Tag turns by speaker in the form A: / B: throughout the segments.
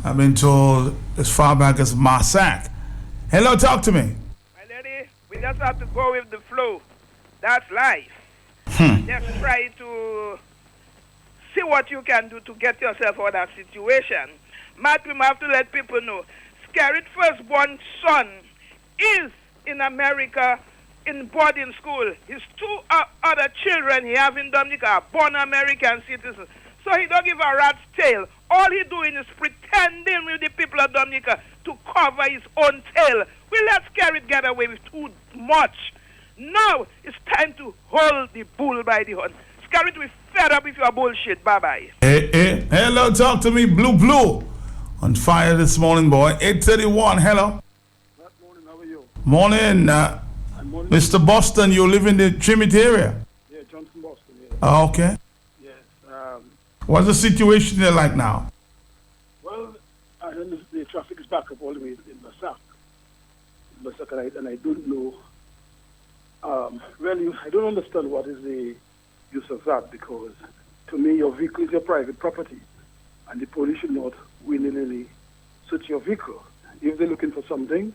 A: I've been told as far back as Marsac. Hello, talk to me.
B: My lady, we just have to go with the flow. That's life. Just try to see what you can do to get yourself out of that situation. Matt, we have to let people know. Scarrett's firstborn son is in America in boarding school. His two other children he have in Dominica are born American citizens. So he don't give a rat's tail. All he doing is pretending with the people of Dominica to cover his own tail. We let Scarrett get away with too much. Now it's time to hold the bull by the horn. Scarrett, we fed up with your bullshit. Bye-bye.
A: Hey. Hello, talk to me. Blue. On fire this morning, boy. 8:31. Hello.
C: Good morning. How are you?
A: Morning.
C: Morning.
A: Mr. Boston, you live in the Trinity area?
C: Yeah, Johnson, Boston. Yeah.
A: Oh, okay.
C: Yes.
A: What's the situation there like now?
C: Well, I know the traffic is back up all the way in Massac. And I don't know. Really, I don't understand what is the use of that, because to me, your vehicle is your private property, and the police should not willy-nilly search your vehicle. If they're looking for something,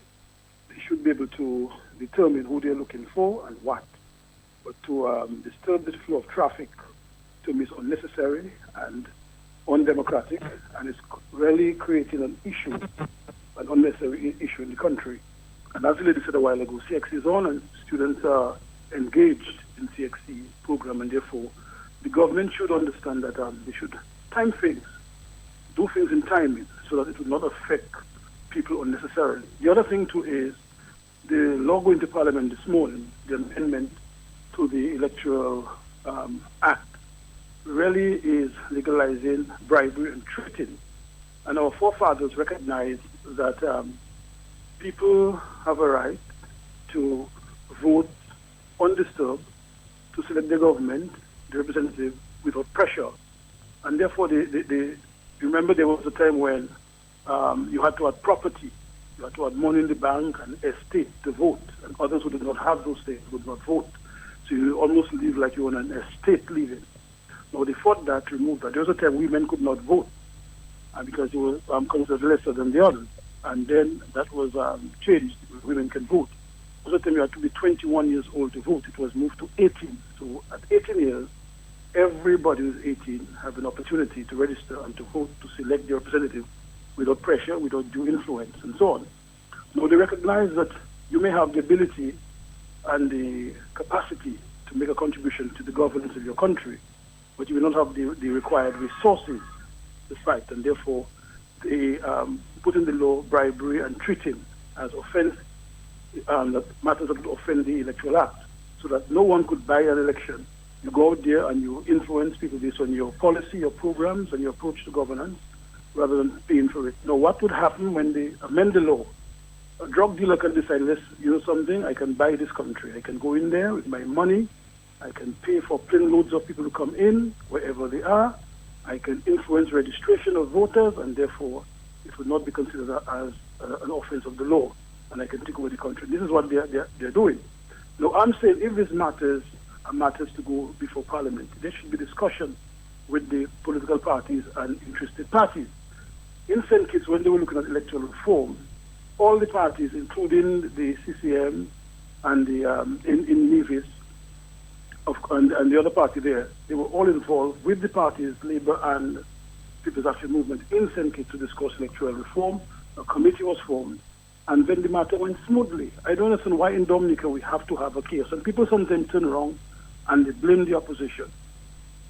C: they should be able to determine who they're looking for and what. But to disturb the flow of traffic, to me, is unnecessary and undemocratic, and it's really creating an issue, an unnecessary issue in the country. And as the lady said a while ago, CXC is on, and students are engaged in CXC program, and therefore the government should understand that they should time things, do things in timing, so that it will not affect people unnecessarily. The other thing too is the law going to Parliament this morning, the amendment to the Electoral Act, really is legalizing bribery and cheating. And our forefathers recognized that people have a right to vote undisturbed, to select the government, the representative, without pressure. And therefore, remember there was a time when you had to have property, you had to have money in the bank and estate to vote, and others who did not have those things would not vote. So you almost live like you were on an estate living. Now they fought that, removed that. There was a time women could not vote because they were considered lesser than the others. And then that was changed. Women can vote. There was a time you had to be 21 years old to vote. It was moved to 18. So at 18 years, everybody who's 18 have an opportunity to register and to vote, to select their representative without pressure, without due influence, and so on. Now they recognize that you may have the ability and the capacity to make a contribution to the governance of your country, but you will not have the required resources to fight, and therefore they put in the law bribery and treating as offense that matters that offend the Electoral Act, so that no one could buy an election. You go out there and you influence people based on your policy, your programs, and your approach to governance, rather than paying for it. Now, what would happen when they amend the law? A drug dealer can decide, you know something, I can buy this country. I can go in there with my money. I can pay for plane loads of people to come in, wherever they are. I can influence registration of voters, and therefore it would not be considered as an offense of the law, and I can take over the country. This is what they're doing. Now, I'm saying if this matters are matters to go before Parliament, there should be discussion with the political parties and interested parties. In St. Kitts, when they were looking at electoral reform, all the parties, including the CCM and the in Nevis, and the other party there, they were all involved with the parties, Labour and People's Action Movement, in St. Kitts to discuss electoral reform. A committee was formed, and then the matter went smoothly. I don't understand why in Dominica we have to have a chaos, and people sometimes turn around and they blame the opposition.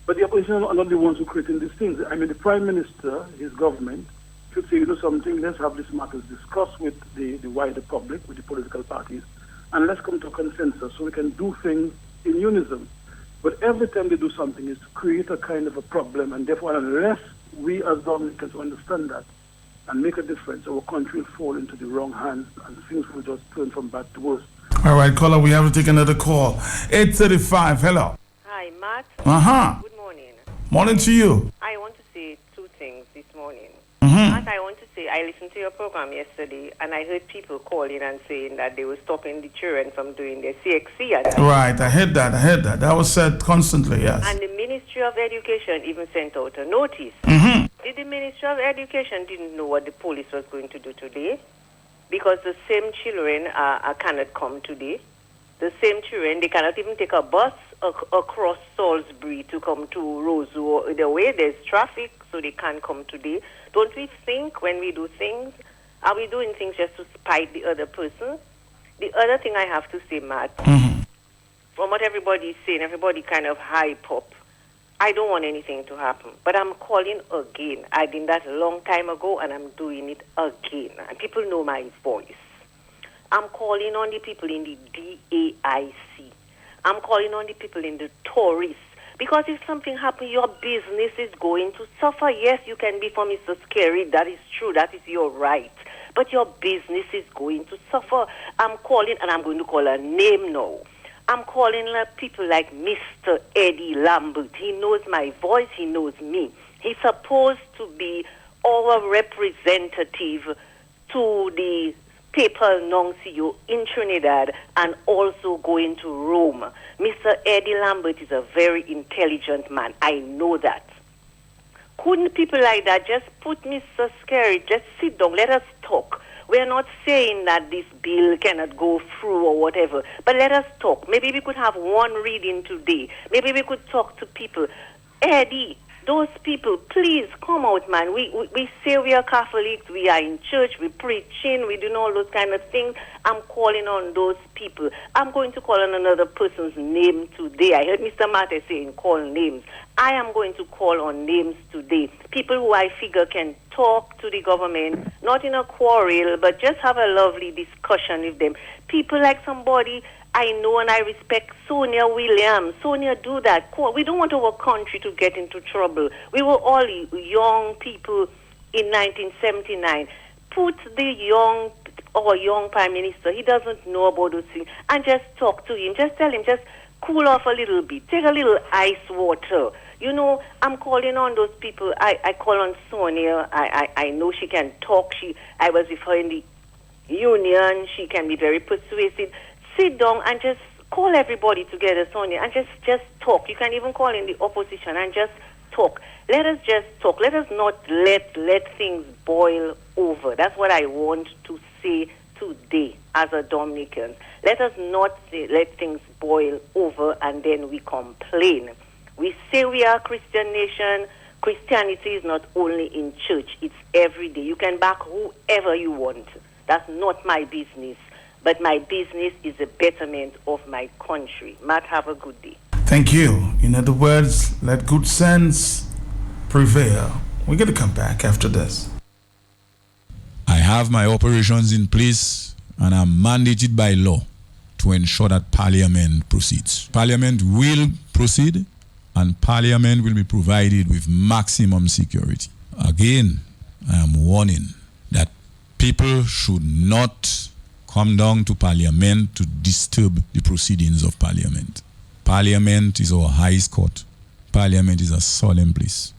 C: But the opposition are not the ones who creating these things. I mean, the Prime Minister, his government, should say, you know something, let's have this matter discussed with the wider public, with the political parties, and let's come to a consensus so we can do things in unison. But every time they do something is to create a kind of a problem, and therefore unless we as Dominicans understand that and make a difference, our country will fall into the wrong hands and things will just turn from bad to worse.
A: All right, caller, we have to take another call. 8:35, hello.
D: Hi, Matt.
A: Uh-huh.
D: Good morning.
A: Morning to you.
D: I want to say two things this morning.
A: Mm-hmm.
D: Matt, I want to say I listened to your program yesterday, and I heard people calling and saying that they were stopping the children from doing their CXC.
A: Right, I heard that. That was said constantly, yes.
D: And the Ministry of Education even sent out a notice.
A: Mm-hmm.
D: The Ministry of Education didn't know what the police was going to do today, because the same children cannot come today. The same children, they cannot even take a bus across Salisbury to come to Roseau. The way there's traffic, so they can't come today. Don't we think when we do things, are we doing things just to spite the other person? The other thing I have to say, Matt, from what everybody is saying, everybody kind of hype up. I don't want anything to happen, but I'm calling again. I did that a long time ago, and I'm doing it again. And people know my voice. I'm calling on the people in the DAIC. I'm calling on the people in the tourists. Because if something happens, your business is going to suffer. Yes, you can be for Mr. Scary. That is true. That is your right. But your business is going to suffer. I'm calling, and I'm going to call a name now. I'm calling people like Mr. Eddie Lambert. He knows my voice. He knows me. He's supposed to be our representative to the papal nuncio in Trinidad and also going to Rome. Mr. Eddie Lambert is a very intelligent man. I know that. Couldn't people like that just put Mr. Scary, just sit down, let us talk. We're not saying that this bill cannot go through or whatever, but let us talk. Maybe we could have one reading today. Maybe we could talk to people. Eddie, those people, please come out, man. We say we are Catholics, we are in church, we preaching, we do all those kind of things. I'm calling on those people. I'm going to call on another person's name today. I heard Mr. Mate saying call names. I am going to call on names today. People who I figure can talk to the government, not in a quarrel, but just have a lovely discussion with them. People like somebody I know and I respect, Sonia Williams. Sonia, do that. We don't want our country to get into trouble. We were all young people in 1979. Put our young Prime Minister, he doesn't know about those things, and just talk to him. Just tell him, just cool off a little bit. Take a little ice water. You know, I'm calling on those people. I call on Sonia. I know she can talk. I was with her in the union. She can be very persuasive. Sit down and just call everybody together, Sonia, and just talk. You can even call in the opposition and just talk. Let us just talk. Let us not let things boil over. That's what I want to say today as a Dominican. Let us not let things boil over and then we complain. We say we are a Christian nation. Christianity is not only in church. It's every day. You can back whoever you want. That's not my business. But my business is the betterment of my country. Matt, have a good day.
A: Thank you. In other words, let good sense prevail. We're going to come back after this.
E: I have my operations in place and I'm mandated by law to ensure that Parliament proceeds. Parliament will proceed and Parliament will be provided with maximum security. Again, I am warning that people should not come down to Parliament to disturb the proceedings of Parliament. Parliament is our highest court. Parliament is a solemn place.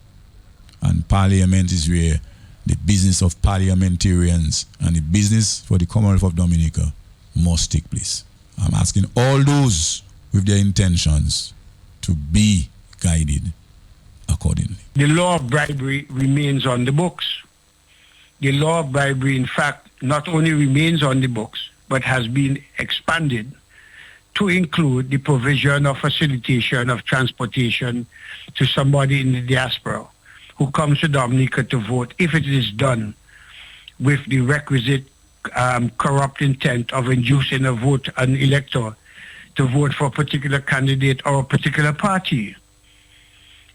E: And Parliament is where the business of parliamentarians and the business for the Commonwealth of Dominica must take place. I'm asking all those with their intentions to be guided accordingly.
F: The law of bribery remains on the books. The law of bribery, in fact, not only remains on the books, but has been expanded to include the provision of facilitation of transportation to somebody in the diaspora who comes to Dominica to vote, if it is done with the requisite corrupt intent of inducing an elector to vote for a particular candidate or a particular party.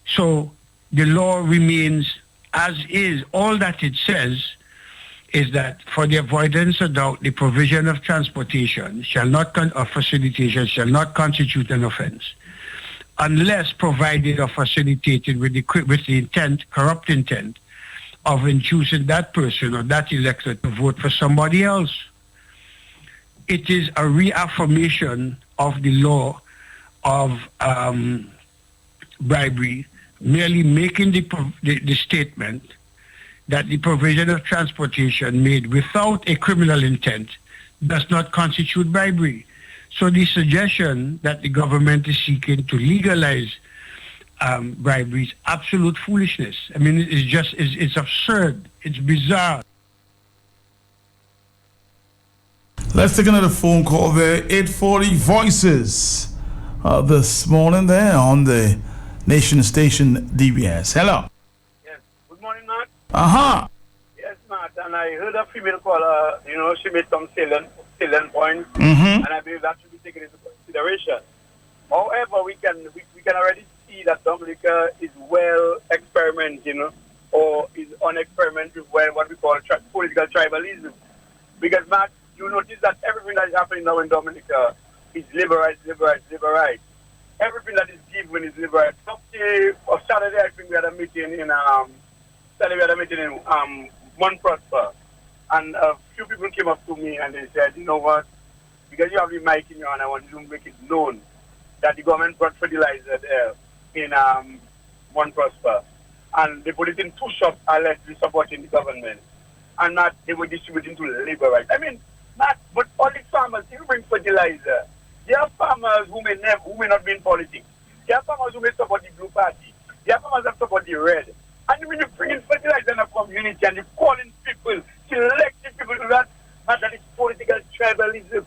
F: So the law remains as is. All that it says is that for the avoidance of doubt, the provision of transportation or facilitation shall not constitute an offense unless provided or facilitated with the intent, corrupt intent, of inducing that person or that elector to vote for somebody else. It is a reaffirmation of the law of bribery, merely making the statement that the provision of transportation made without a criminal intent does not constitute bribery. So the suggestion that the government is seeking to legalize bribery is absolute foolishness. I mean, it's absurd. It's bizarre.
A: Let's take another phone call there. 840 Voices this morning there on the Nation Station DBS. Hello.
G: Yes. Good morning, Matt.
A: Uh-huh.
G: Yes, Matt. And I heard a female caller, she made some salient points,
A: Mm-hmm.
G: and I believe that should be taken into consideration. However, we can already see that Dominica is well experimenting, or is on experiment with what we call political tribalism. Because, Matt, you notice that everything that is happening now in Dominica is liberalized. Everything that is given is liberalized. Saturday, I think we had a meeting in Mount Prosper, and a few people came up to me and they said, you know what, because you have the mic in your hand, I want you to make it known that the government brought fertilizer there in Mount Prosper, and they put it in 2 shops allegedly supporting the government, and that they were distributing to laborers. I mean, but all the farmers, if you bring fertilizer, there are farmers who may not be in politics. There are farmers who may support the Blue Party. There are farmers that support the Red. And when you bring in fertilizer in a community and you call in people, selecting people to that is political tribalism.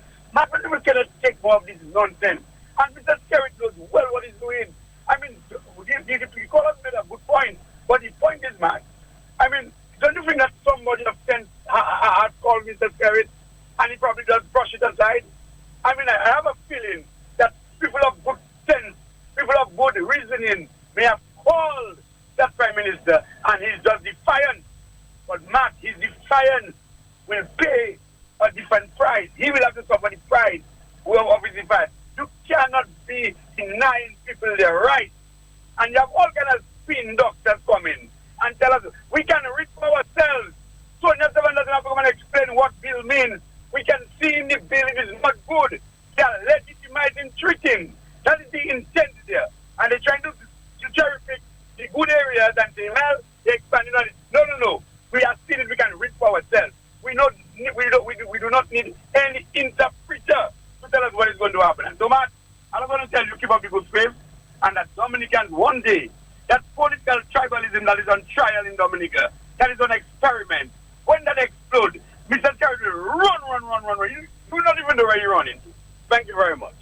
G: People cannot take more of this nonsense. And Mr. Skerrit knows well what he's doing. I mean, the callers made a good point. But the point is, man, I mean, don't you think that somebody of sense had called Mr. Skerrit and he probably just brush it aside? I mean, I have a feeling that people of good sense, people of good reasoning may have called that Prime Minister and he's just defiant. But Matt, his defiance will pay a different price. He will have to suffer the price. Whoever obviously defiant. You cannot be denying people their rights. And you have all kind of spin doctors coming and tell us we can read for ourselves. So never doesn't have to come and explain what bill means. We can see in the bill it is not good. They are legitimizing treating. That is the intent there. And they're trying to cherry pick the good areas and say, well, they're expanding on it. No. We are seeing it, we can read for ourselves. We do not need any interpreter to tell us what is going to happen. And so, Matt, I'm going to tell you, keep up the good faith, and that Dominicans one day, that political tribalism that is on trial in Dominica, that is on experiment, when that explodes, Mr. Skerrit will run. You not even know where you're running to. Thank you very much.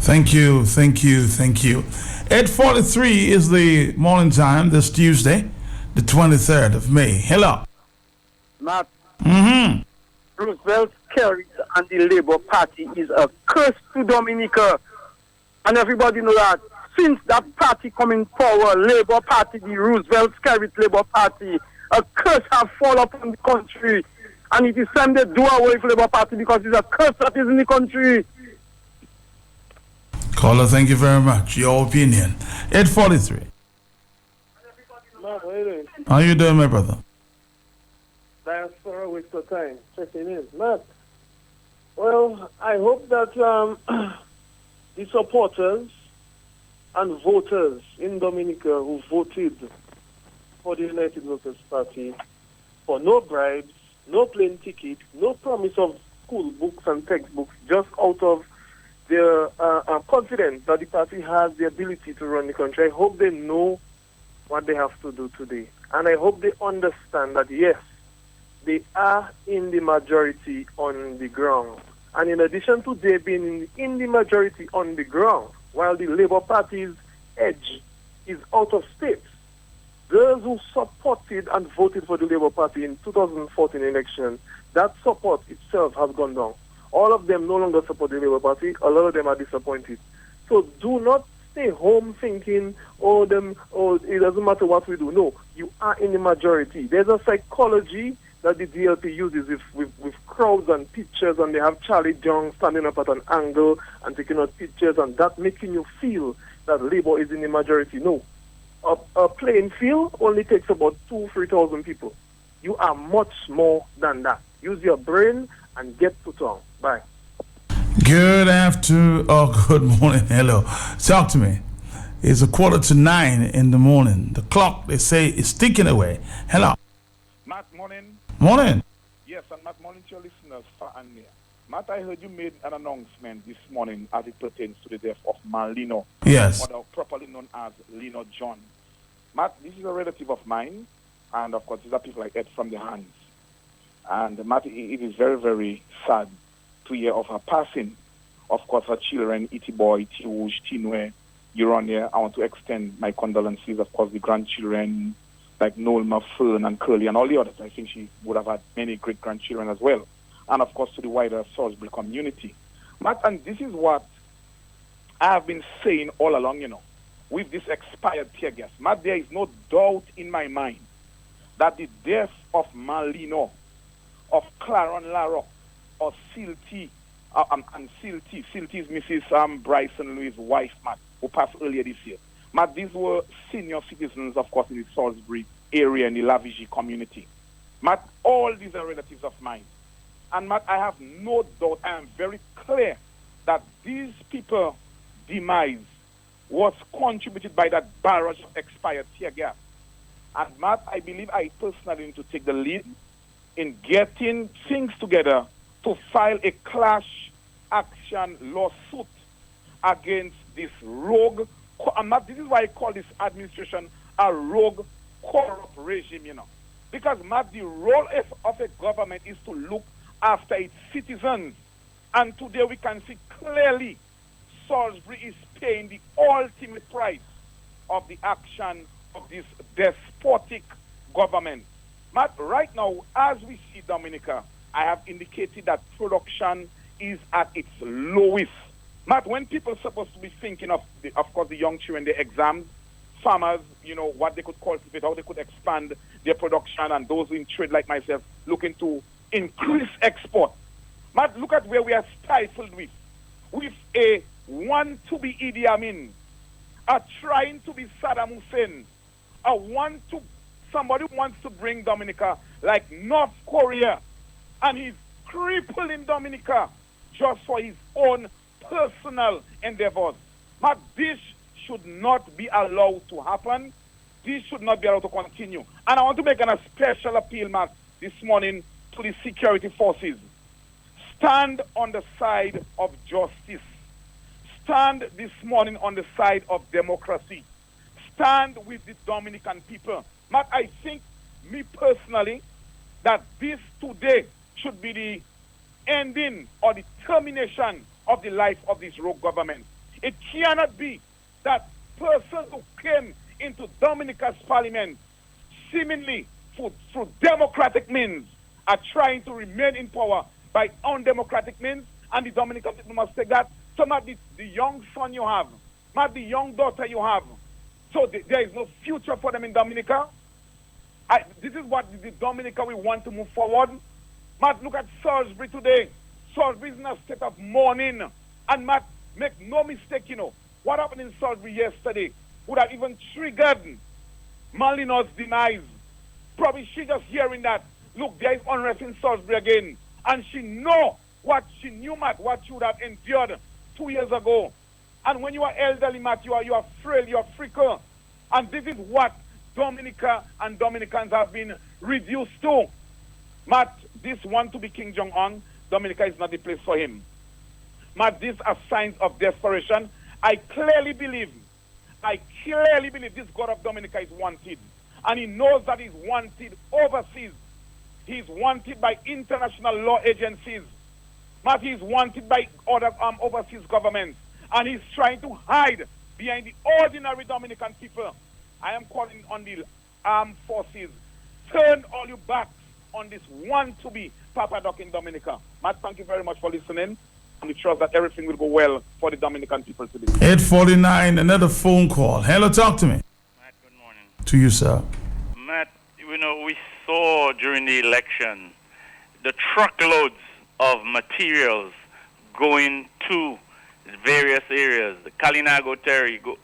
A: Thank you. 8:43 is the morning time this Tuesday, the 23rd of May. Hello.
H: Matt.
A: Mm-hmm.
H: Roosevelt, Skerrit, and the Labour Party is a curse to Dominica. And everybody know that. Since that party coming forward, Labour Party, the Roosevelt, Skerrit Labour Party, a curse have fallen upon the country. And it is time they do away with Labour Party because it's a curse that is in the country.
A: Caller, thank you very much. Your opinion. 8:43.
C: Matt, how you doing?
A: How you doing, my brother?
C: That's for a waste of time. Checking in. Matt, well, I hope that the supporters and voters in Dominica who voted for the United Workers' Party for no bribes, no plane ticket, no promise of school books and textbooks, just out of their confidence that the party has the ability to run the country. I hope they know what they have to do today. And I hope they understand that, yes, they are in the majority on the ground. And in addition to they being in the majority on the ground, while the Labour Party's edge is out of state, those who supported and voted for the Labour Party in 2014 election, that support itself has gone down. All of them no longer support the Labour Party. A lot of them are disappointed. So do not stay home thinking, it doesn't matter what we do. No, you are in the majority. There's a psychology that the DLP uses with crowds and pictures, and they have Charlie Young standing up at an angle and taking out pictures, and that making you feel that Labour is in the majority. No. A playing field only takes about 2,000-3,000 people. You are much more than that. Use your brain and get to town. Bye.
A: Good afternoon. Oh, good morning. Hello. Talk to me. It's 8:45 in the morning. The clock, they say, is ticking away. Hello.
I: Matt, morning.
A: Morning.
I: Yes, and Matt, morning to your listeners, far and near. Matt, I heard you made an announcement this morning as it pertains to the death of Malino.
A: Yes.
I: Or properly known as Lino John. Matt, this is a relative of mine, and of course, these are people like Ed from the Hands. And Matt, it is very, very sad to hear of her passing. Of course, her children, Iti Boy, Tiwuj, Tinwe, Urania. I want to extend my condolences. Of course, the grandchildren like Nolma, Fern, and Curly, and all the others. I think she would have had many great-grandchildren as well. And, of course, to the wider Salisbury community. Matt, and this is what I have been saying all along, with this expired tear gas. Matt, there is no doubt in my mind that the death of Malino, of Claron Larrock, or Silty, and Silty is Mrs. Bryson Louis' wife, Matt, who passed earlier this year. Matt, these were senior citizens, of course, in the Salisbury area and the Lavigie community. Matt, all these are relatives of mine. And Matt, I have no doubt, I am very clear that these people's demise was contributed by that barrage of expired tear gas. And Matt, I believe I personally need to take the lead in getting things together to file a class action lawsuit against this rogue, and Matt, this is why I call this administration a rogue, corrupt regime, Because, Matt, the role of a government is to look after its citizens. And today we can see clearly Salisbury is paying the ultimate price of the action of this despotic government. Matt, right now, as we see Dominica, I have indicated that production is at its lowest. Matt, when people are supposed to be thinking of course, the young children, the exams, farmers, what they could cultivate, how they could expand their production, and those in trade like myself looking to increase export. Matt, look at where we are stifled with a want-to-be Idi Amin, a trying to be Saddam Hussein, somebody wants to bring Dominica like North Korea, and he's crippling Dominica just for his own personal endeavors. Matt, this should not be allowed to happen. This should not be allowed to continue. And I want to make a special appeal, Matt, this morning to the security forces. Stand on the side of justice. Stand this morning on the side of democracy. Stand with the Dominican people. Matt, I think, me personally, that this today should be the ending or the termination of the life of this rogue government. It cannot be that persons who came into Dominica's parliament seemingly through democratic means are trying to remain in power by undemocratic means, and the Dominican people must take that. So, Matt, the young son you have, Matt, the young daughter you have, so there is no future for them in Dominica. This is what the Dominica we want to move forward. Matt, look at Salisbury today. Salisbury is in a state of mourning. And Matt, make no mistake, what happened in Salisbury yesterday would have even triggered Malino's demise. Probably she just hearing that, look, there is unrest in Salisbury again. And she knew, Matt, what she would have endured 2 years ago. And when you are elderly, Matt, you are frail, you are fickle. And this is what Dominica and Dominicans have been reduced to. Matt, this want to be King Jong-un, Dominica is not the place for him. Matt, these are signs of desperation. I clearly believe this God of Dominica is wanted. And he knows that he's wanted overseas. He's wanted by international law agencies. Matt, he's wanted by other overseas governments. And he's trying to hide behind the ordinary Dominican people. I am calling on the armed forces. Turn all your backs on this want-to-be Papa Doc in Dominica. Matt, thank you very much for listening. And we trust that everything will go well for the Dominican people today.
A: 8:49, another phone call. Hello, talk to me.
J: Matt, good morning.
A: To you, sir.
J: Matt, we saw during the election the truckloads of materials going to various areas, the Kalinago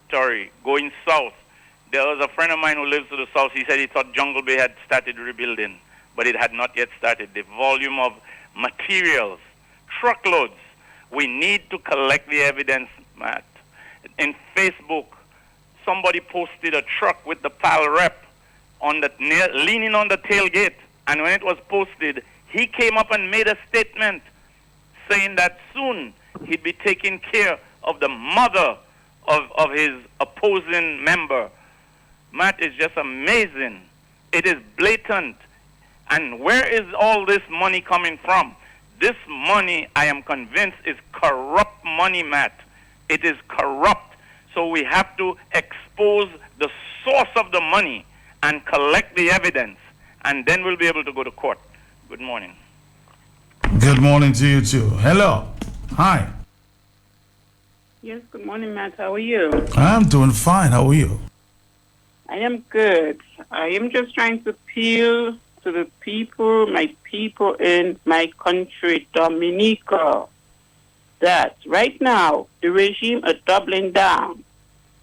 J: Tory, going south. There was a friend of mine who lives to the south. He said he thought Jungle Bay had started rebuilding, but it had not yet started. The volume of materials, truckloads. We need to collect the evidence, Matt. In Facebook, somebody posted a truck with the PAL rep leaning on the tailgate, and when it was posted, he came up and made a statement saying that soon he'd be taking care of the mother of his opposing member. Matt, is just amazing. It is blatant. And where is all this money coming from? This money, I am convinced, is corrupt money, Matt. It is corrupt. So we have to expose the source of the money and collect the evidence, and then we'll be able to go to court. Good morning.
A: Good morning to you too. Hello. Hi.
K: Yes, good morning, Matt. How are you?
A: I'm doing fine. How are you?
K: I am good. I am just trying to appeal to the people, my people in my country, Dominica, that right now the regime are doubling down.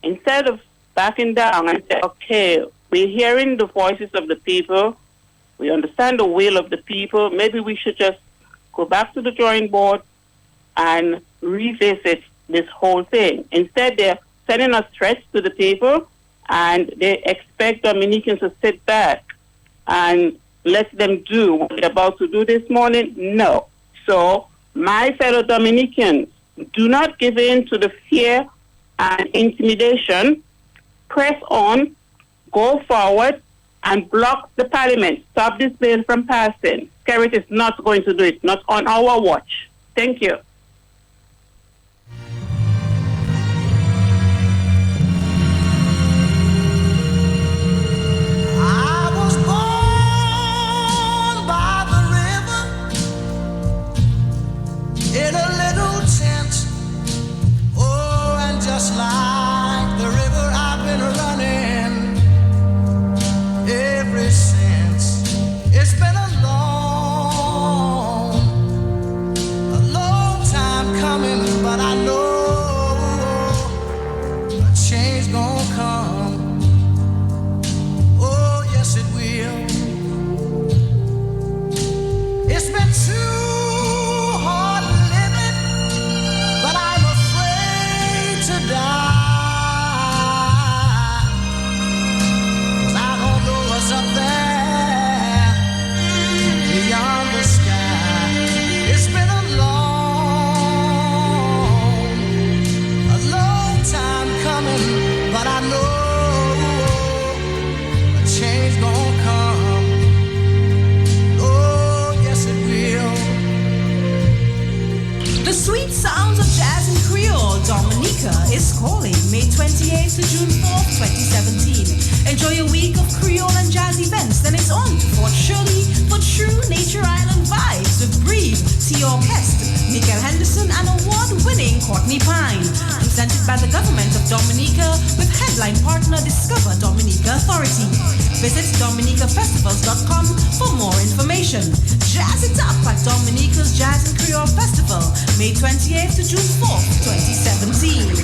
K: Instead of backing down and say, okay, we're hearing the voices of the people, we understand the will of the people, maybe we should just go back to the drawing board and revisit this whole thing. Instead, they're sending us threats to the people, and they expect Dominicans to sit back and let them do what they're about to do this morning. No. So, my fellow Dominicans, do not give in to the fear and intimidation. Press on, go forward, and block the parliament. Stop this bill from passing. Skerrit is not going to do it, not on our watch. Thank you.
L: I was born by the river in a little tent. Oh, and just like the river, I've been running ever since. It's been a long time coming, but I know a change gonna come. Oh, yes, it will. It's been too hard living, but I'm afraid to die. 'Cause I don't know what's up there beyond the sky. It's been a long time coming, but I know a change gonna come. Oh, yes, it will.
M: The sweet sounds of jazz and Creole, Dominica is calling May 28th to June 4th, 2017. Enjoy a week of Creole and jazz events. Then it's on to Fort Shirley for true Nature Island vibes with Breathe, Tea Orchestra, Michael Henderson, and award-winning Courtney Pine. Presented by the government of Dominica with headline partner Discover Dominica Authority. Visit dominicafestivals.com for more information. Jazz it up at Dominica's Jazz and Creole Festival, May 28th to June 4th, 2017.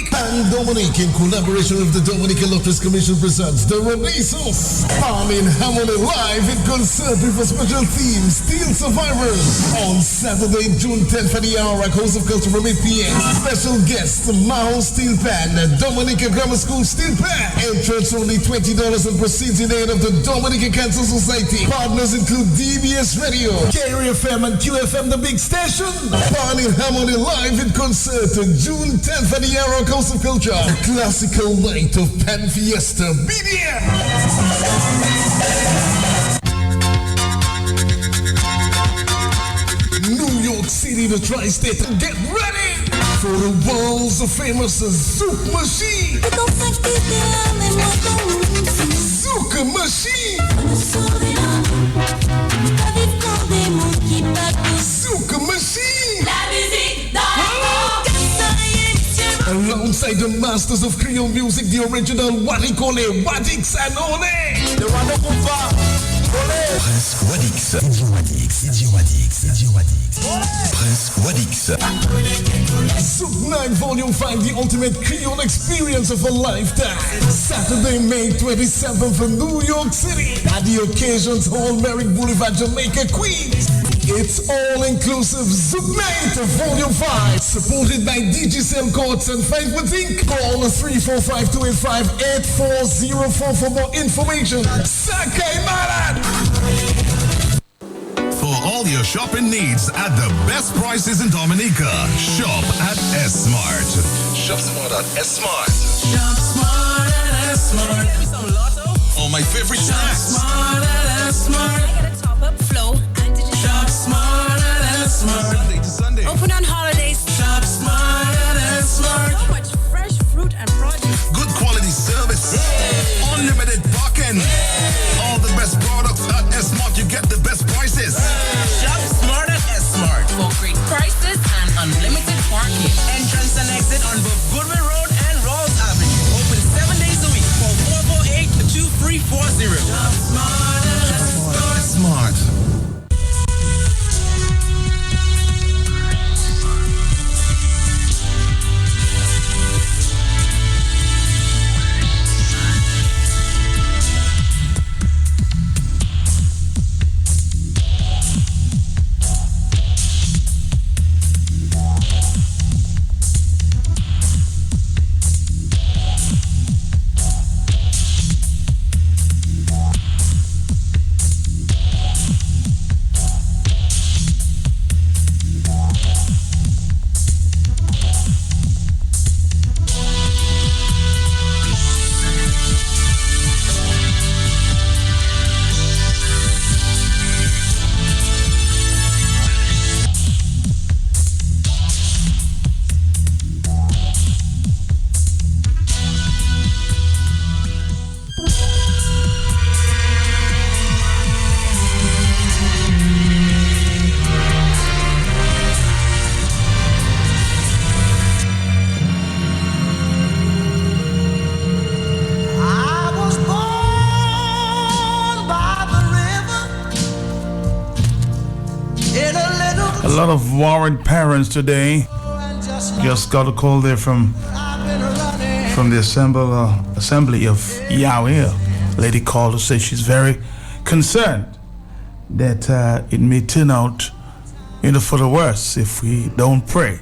N: Pan Dominique, in collaboration with the Dominica Lotteries Commission, presents the Renaissance Pan in Harmony live in concert with a special theme, Steel Survivors, on Saturday, June 10th at the Arak House of Culture from 8 p.m. Special guests, Mahon Steel Pan, Dominica Grammar School Steel Pan. Entrance only $20 and proceeds in aid of the Dominica Cancer Society. Partners include DBS Radio, Carry FM, and QFM, the big station. Pan in Harmony live in concert, June 10th at the Arak House of Culture. A classical night of Pan Fiesta. Be there! New York City, the tri-state, get ready for the world's famous Zouk Machine. Zouk Machine. Zouk Machine. La musique dans alongside the masters of Creole music, the original Wadikole, Wadix and Ole.
O: Prince Wadix. DJ Wadix. Prince Wadix.
N: Zouk 9 Volume 5, the ultimate Creole experience of a lifetime. Saturday, May 27th in New York City at the Occasions Hall, Merrick Boulevard, Jamaica, Queens. It's all-inclusive Zouk Night Volume 5, supported by Digicel Courts and 5 Woods Inc. Call 345-285-8404 for more information. Sakai Marat!
O: For all your shopping needs at the best prices in Dominica, shop at S-Mart. Shop smart at S-Mart.
L: Shop smart at S-Mart. Give me some Lotto.
O: All my favorite snacks.
L: Shop smart at S-Mart. Get a top-up flow and Digicel. Shop smart at S-Mart.
O: Sunday to Sunday.
L: Open on holidays. Shop smart at S-Mart. So much fresh fruit and produce.
O: Good quality service. Yeah. Unlimited parking. Yeah. All the best products at S-Mart. You get the best prices.
L: Shop smart at S-Mart for great prices and unlimited parking. Entrance and exit on both Goodwin Road and Rawls Avenue. Open 7 days a week. Call 448-2340. Shop smart at S-Mart.
O: Smart.
A: A lot of worried parents today. Just got a call there from the assembly of Yahweh. A lady called to say she's very concerned that it may turn out for the worse if we don't pray.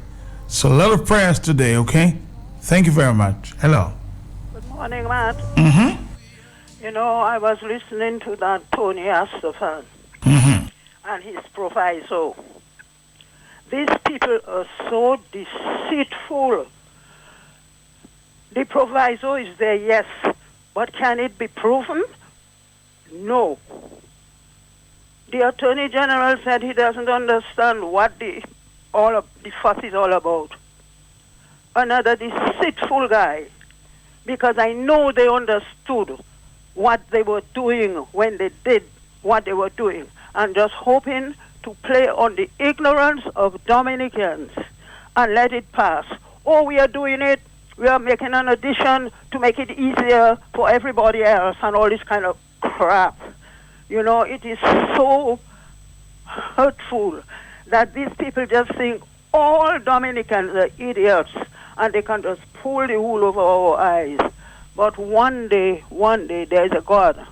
A: So a lot of prayers today, okay? Thank you very much. Hello.
P: Good morning, Matt.
A: Mm-hmm.
P: You know, I was listening to that Tony Astafan and his proviso. These people are so deceitful. The proviso is there, yes, but can it be proven? No. The Attorney General said he doesn't understand what the fuss is all about. Another deceitful guy, because I know they understood what they were doing when they did what they were doing, and just hoping to play on the ignorance of Dominicans and let it pass. Oh, we are doing it. We are making an addition to make it easier for everybody else and all this kind of crap. You know, it is so hurtful that these people just think all Dominicans are idiots and they can just pull the wool over our eyes. But one day, there is a God.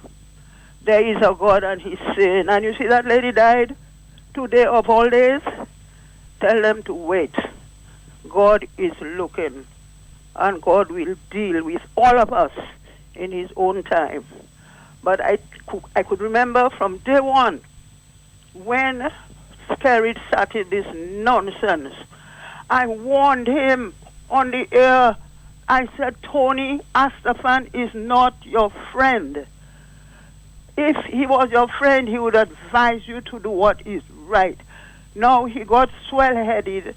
P: There is a God and he's saying, and you see that lady died today of all days? Tell them to wait. God is looking and God will deal with all of us in his own time. But I could remember from day one when Skerrit started this nonsense. I warned him on the air. I said, Tony Astafan is not your friend. If he was your friend, he would advise you to do what is right. Now he got swell-headed,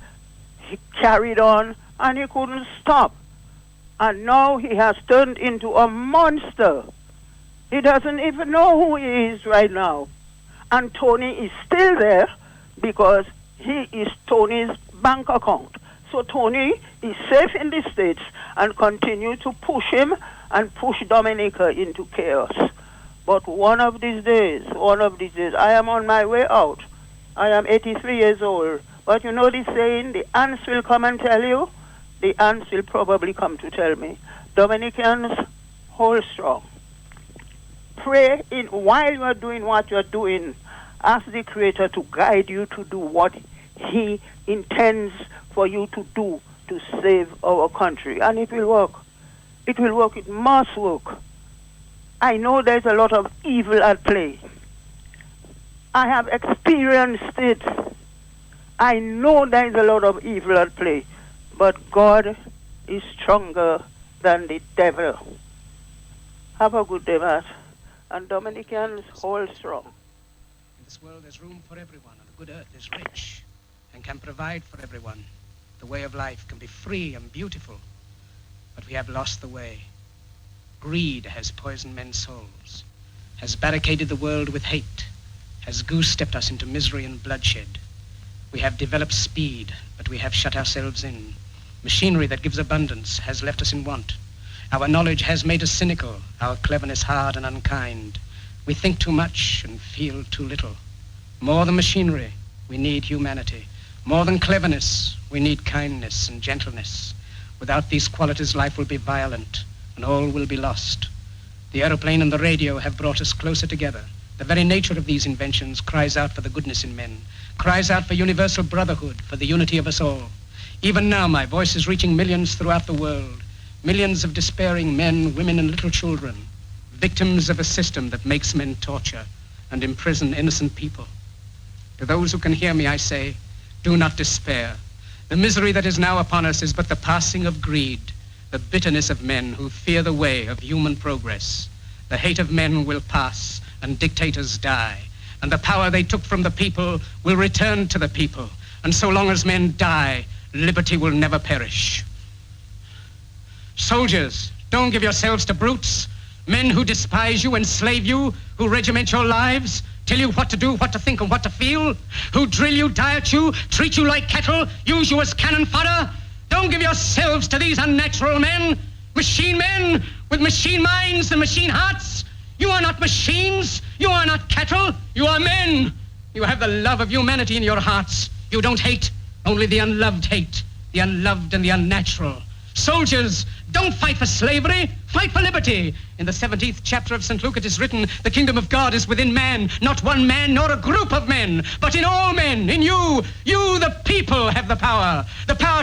P: he carried on, and he couldn't stop. And now he has turned into a monster. He doesn't even know who he is right now. And Tony is still there because he is Tony's bank account. So Tony is safe in the States and continue to push him and push Dominica into chaos. But one of these days, I am on my way out. I am 83 years old. But you know the saying, the ants will come and tell you? The ants will probably come to tell me. Dominicans, hold strong. Pray while you are doing what you are doing Ask the Creator to guide you to do what He intends for you to do to save our country. And it will work. It will work. It must work. I know there's a lot of evil at play. I have experienced it. I know there's a lot of evil at play. But God is stronger than the devil. Have a good day, Matt. And Dominicans, hold strong.
Q: In this world, there's room for everyone, and the good earth is rich and can provide for everyone. The way of life can be free and beautiful, but we have lost the way. Greed has poisoned men's souls, has barricaded the world with hate, has goose-stepped us into misery and bloodshed. We have developed speed, but we have shut ourselves in. Machinery that gives abundance has left us in want. Our knowledge has made us cynical, our cleverness hard and unkind. We think too much and feel too little. More than machinery, we need humanity. More than cleverness, we need kindness and gentleness. Without these qualities, life will be violent and all will be lost. The aeroplane and the radio have brought us closer together. The very nature of these inventions cries out for the goodness in men, cries out for universal brotherhood, for the unity of us all. Even now, my voice is reaching millions throughout the world, millions of despairing men, women, and little children, victims of a system that makes men torture and imprison innocent people. To those who can hear me, I say, do not despair. The misery that is now upon us is but the passing of greed, the bitterness of men who fear the way of human progress. The hate of men will pass and dictators die, and the power they took from the people will return to the people. And so long as men die, liberty will never perish. Soldiers, don't give yourselves to brutes, men who despise you, enslave you, who regiment your lives, tell you what to do, what to think, and what to feel, who drill you, diet you, treat you like cattle, use you as cannon fodder. Don't give yourselves to these unnatural men with machine minds and machine hearts. You are not machines, you are not cattle, you are men. You have the love of humanity in your hearts. You don't hate, only the unloved hate, the unloved and the unnatural. Soldiers, don't fight for slavery, fight for liberty. In the 17th chapter of St. Luke it is written, the kingdom of God is within man, not one man nor a group of men, but in all men, in you. You, the people, have the power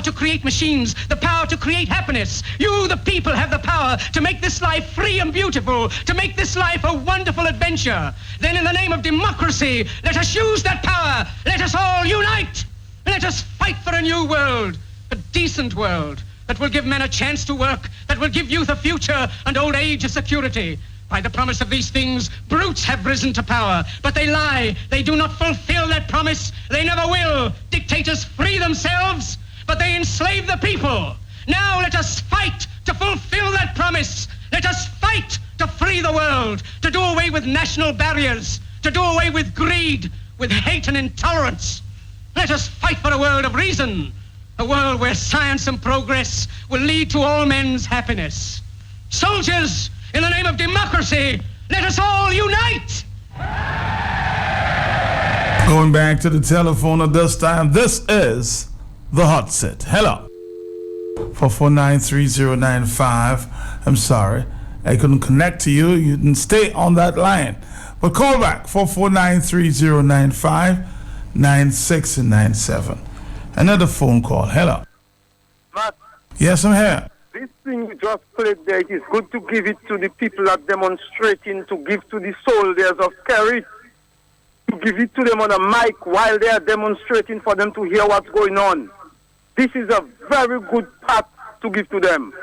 Q: to create machines, the power to create happiness. You, the people, have the power to make this life free and beautiful, to make this life a wonderful adventure. Then in the name of democracy, let us use that power. Let us all unite. Let us fight for a new world, a decent world, that will give men a chance to work, that will give youth a future and old age a security. By the promise of these things, brutes have risen to power, but they lie. They do not fulfill that promise. They never will. Dictators free themselves, but they enslave the people. Now let us fight to fulfill that promise. Let us fight to free the world, to do away with national barriers, to do away with greed, with hate and intolerance. Let us fight for a world of reason, a world where science and progress will lead to all men's happiness. Soldiers, in the name of democracy, let us all unite!
A: Going back to the telephone at this time, this is the Hot Set. Hello. 4493095. I'm sorry, I couldn't connect to you. You didn't stay on that line. But call back, 4493095, 96 and 97. Another phone call. Hello.
H: Matt,
A: yes, I'm here.
H: this thing you just played there, it is good to give it to the people that demonstrating, to give to the soldiers of Kerry, to give it to them on a mic while they are demonstrating for them to hear what's going on. This is a very good part to give to them.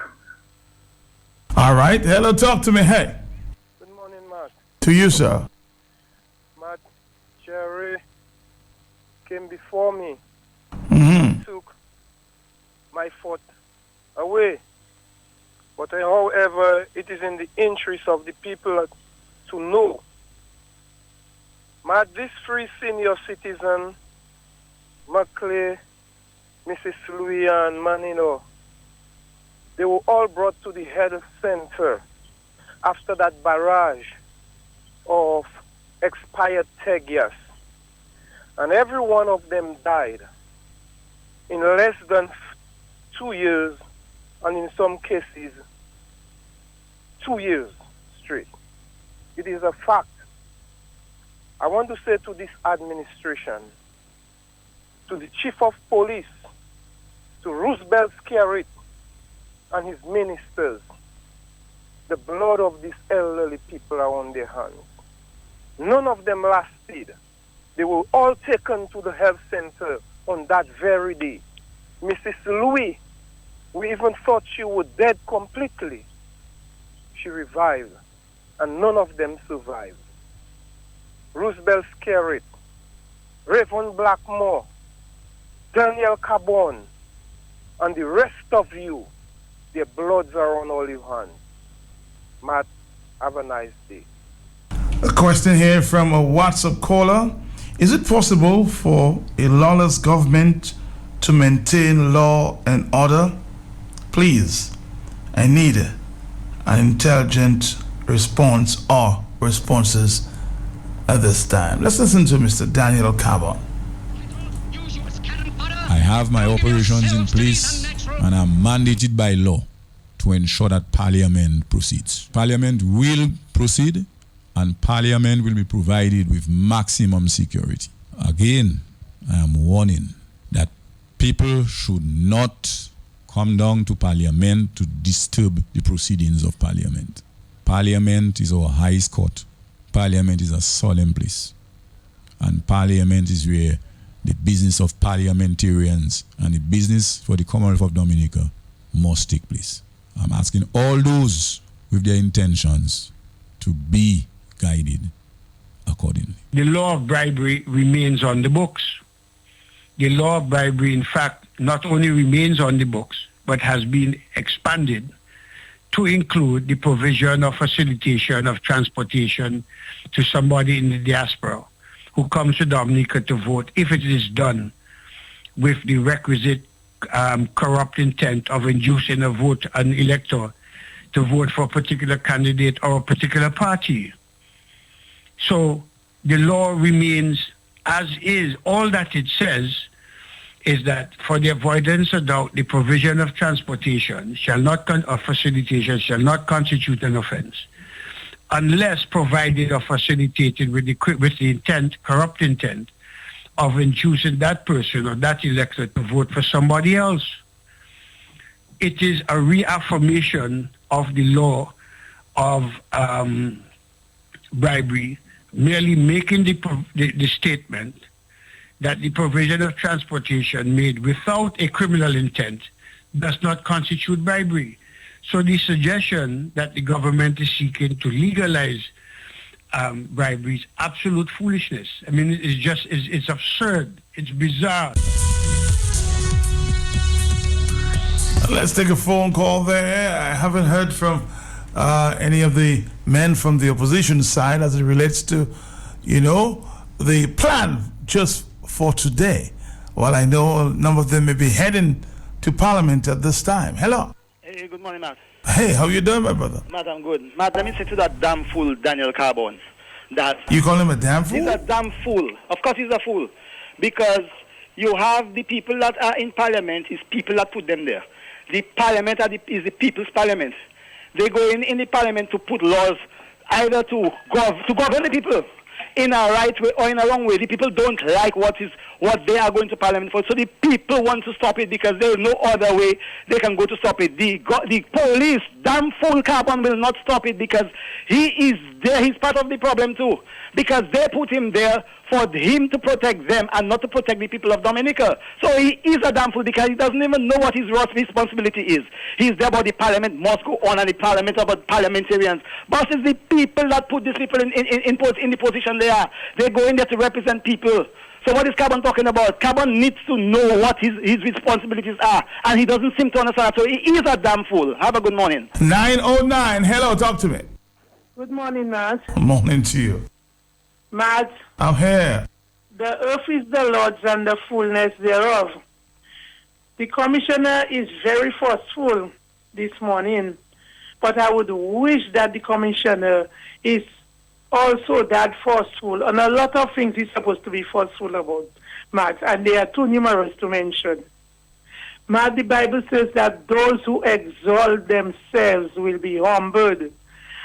A: All right. Hello, talk to me. Hey.
R: Good morning, Matt.
A: To you, sir.
R: Matt, Jerry came before me.
A: Mm-hmm.
R: Took my foot away. But however, it is in the interest of the people to know. Matt, this three senior citizen, Mackley, Mrs. Louis and Manino, they were all brought to the health center after that barrage of expired tear gas. And every one of them died in less than 2 years, and in some cases, 2 years straight. It is a fact. I want to say to this administration, to the chief of police, to Roosevelt Skerrit and his ministers, the blood of these elderly people are on their hands. None of them lasted. They were all taken to the health center on that very day. Mrs. Louis, we even thought she was dead completely. She revived, and none of them survived. Roosevelt Skerrit, Reverend Blackmore, Daniel Cabon, and the rest of you, their bloods are on all your hands. Matt, have a nice day.
A: A question here from a WhatsApp caller. Is it possible for a lawless government to maintain law and order? Please, I need an intelligent response or responses at this time. Let's listen to Mr. Daniel Cabon.
E: I have my operations in place and I'm mandated by law to ensure that Parliament proceeds. Parliament will proceed and Parliament will be provided with maximum security. Again, I am warning that people should not come down to Parliament to disturb the proceedings of Parliament. Parliament is our highest court. Parliament is a solemn place. And Parliament is where the business of parliamentarians and the business for the Commonwealth of Dominica must take place. I'm asking all those with their intentions to be guided accordingly.
F: The law of bribery remains on the books. The law of bribery, in fact, not only remains on the books, but has been expanded to include the provision of facilitation of transportation to somebody in the diaspora who comes to Dominica to vote, if it is done with the requisite corrupt intent of inducing an elector to vote for a particular candidate or a particular party. So the law remains as is. All that it says is that for the avoidance of doubt, the provision of transportation or facilitation shall not constitute an offense unless provided or facilitated with the intent, corrupt intent, of inducing that person or that elector to vote for somebody else. It is a reaffirmation of the law of bribery, merely making the statement that the provision of transportation made without a criminal intent does not constitute bribery. So the suggestion that the government is seeking to legalize bribery is absolute foolishness. I mean, it's absurd. It's bizarre.
A: Let's take a phone call there. I haven't heard from any of the men from the opposition side as it relates to, the plan just for today. Well, I know a number of them may be heading to Parliament at this time. Hello.
S: Hey, good morning, Matt.
A: Hey, how you doing, my brother?
S: Matt, I'm good. Matt, let me say to that damn fool, Daniel Cabon, that...
A: You call him a damn fool?
S: He's a damn fool. Of course he's a fool. Because you have the people that are in Parliament is people that put them there. The Parliament is the people's Parliament. They go in the Parliament to put laws either to govern the people in a right way or in a wrong way. The people don't like what they are going to Parliament for. So the people want to stop it because there is no other way they can go to stop it. The police, damn fool Cabon, will not stop it because he is there. He's part of the problem too. Because they put him there for him to protect them and not to protect the people of Dominica. So he is a damn fool because he doesn't even know what his responsibility is. He's there about the Parliament must go on and the Parliament about parliamentarians. But it's the people that put these people in the position they are. They go in there to represent people. So what is Cabon talking about? Cabon needs to know what his responsibilities are, and he doesn't seem to understand. So he is a damn fool. Have a good morning.
A: 909. Hello, talk to me.
T: Good morning, Matt.
A: Good morning to you.
T: Matt.
A: I'm here.
T: The earth is the Lord's and the fullness thereof. The commissioner is very forceful this morning, but I would wish that the commissioner is also that forceful on a lot of things he's supposed to be forceful about, Matt, and they are too numerous to mention. Matt, the Bible says that those who exalt themselves will be humbled,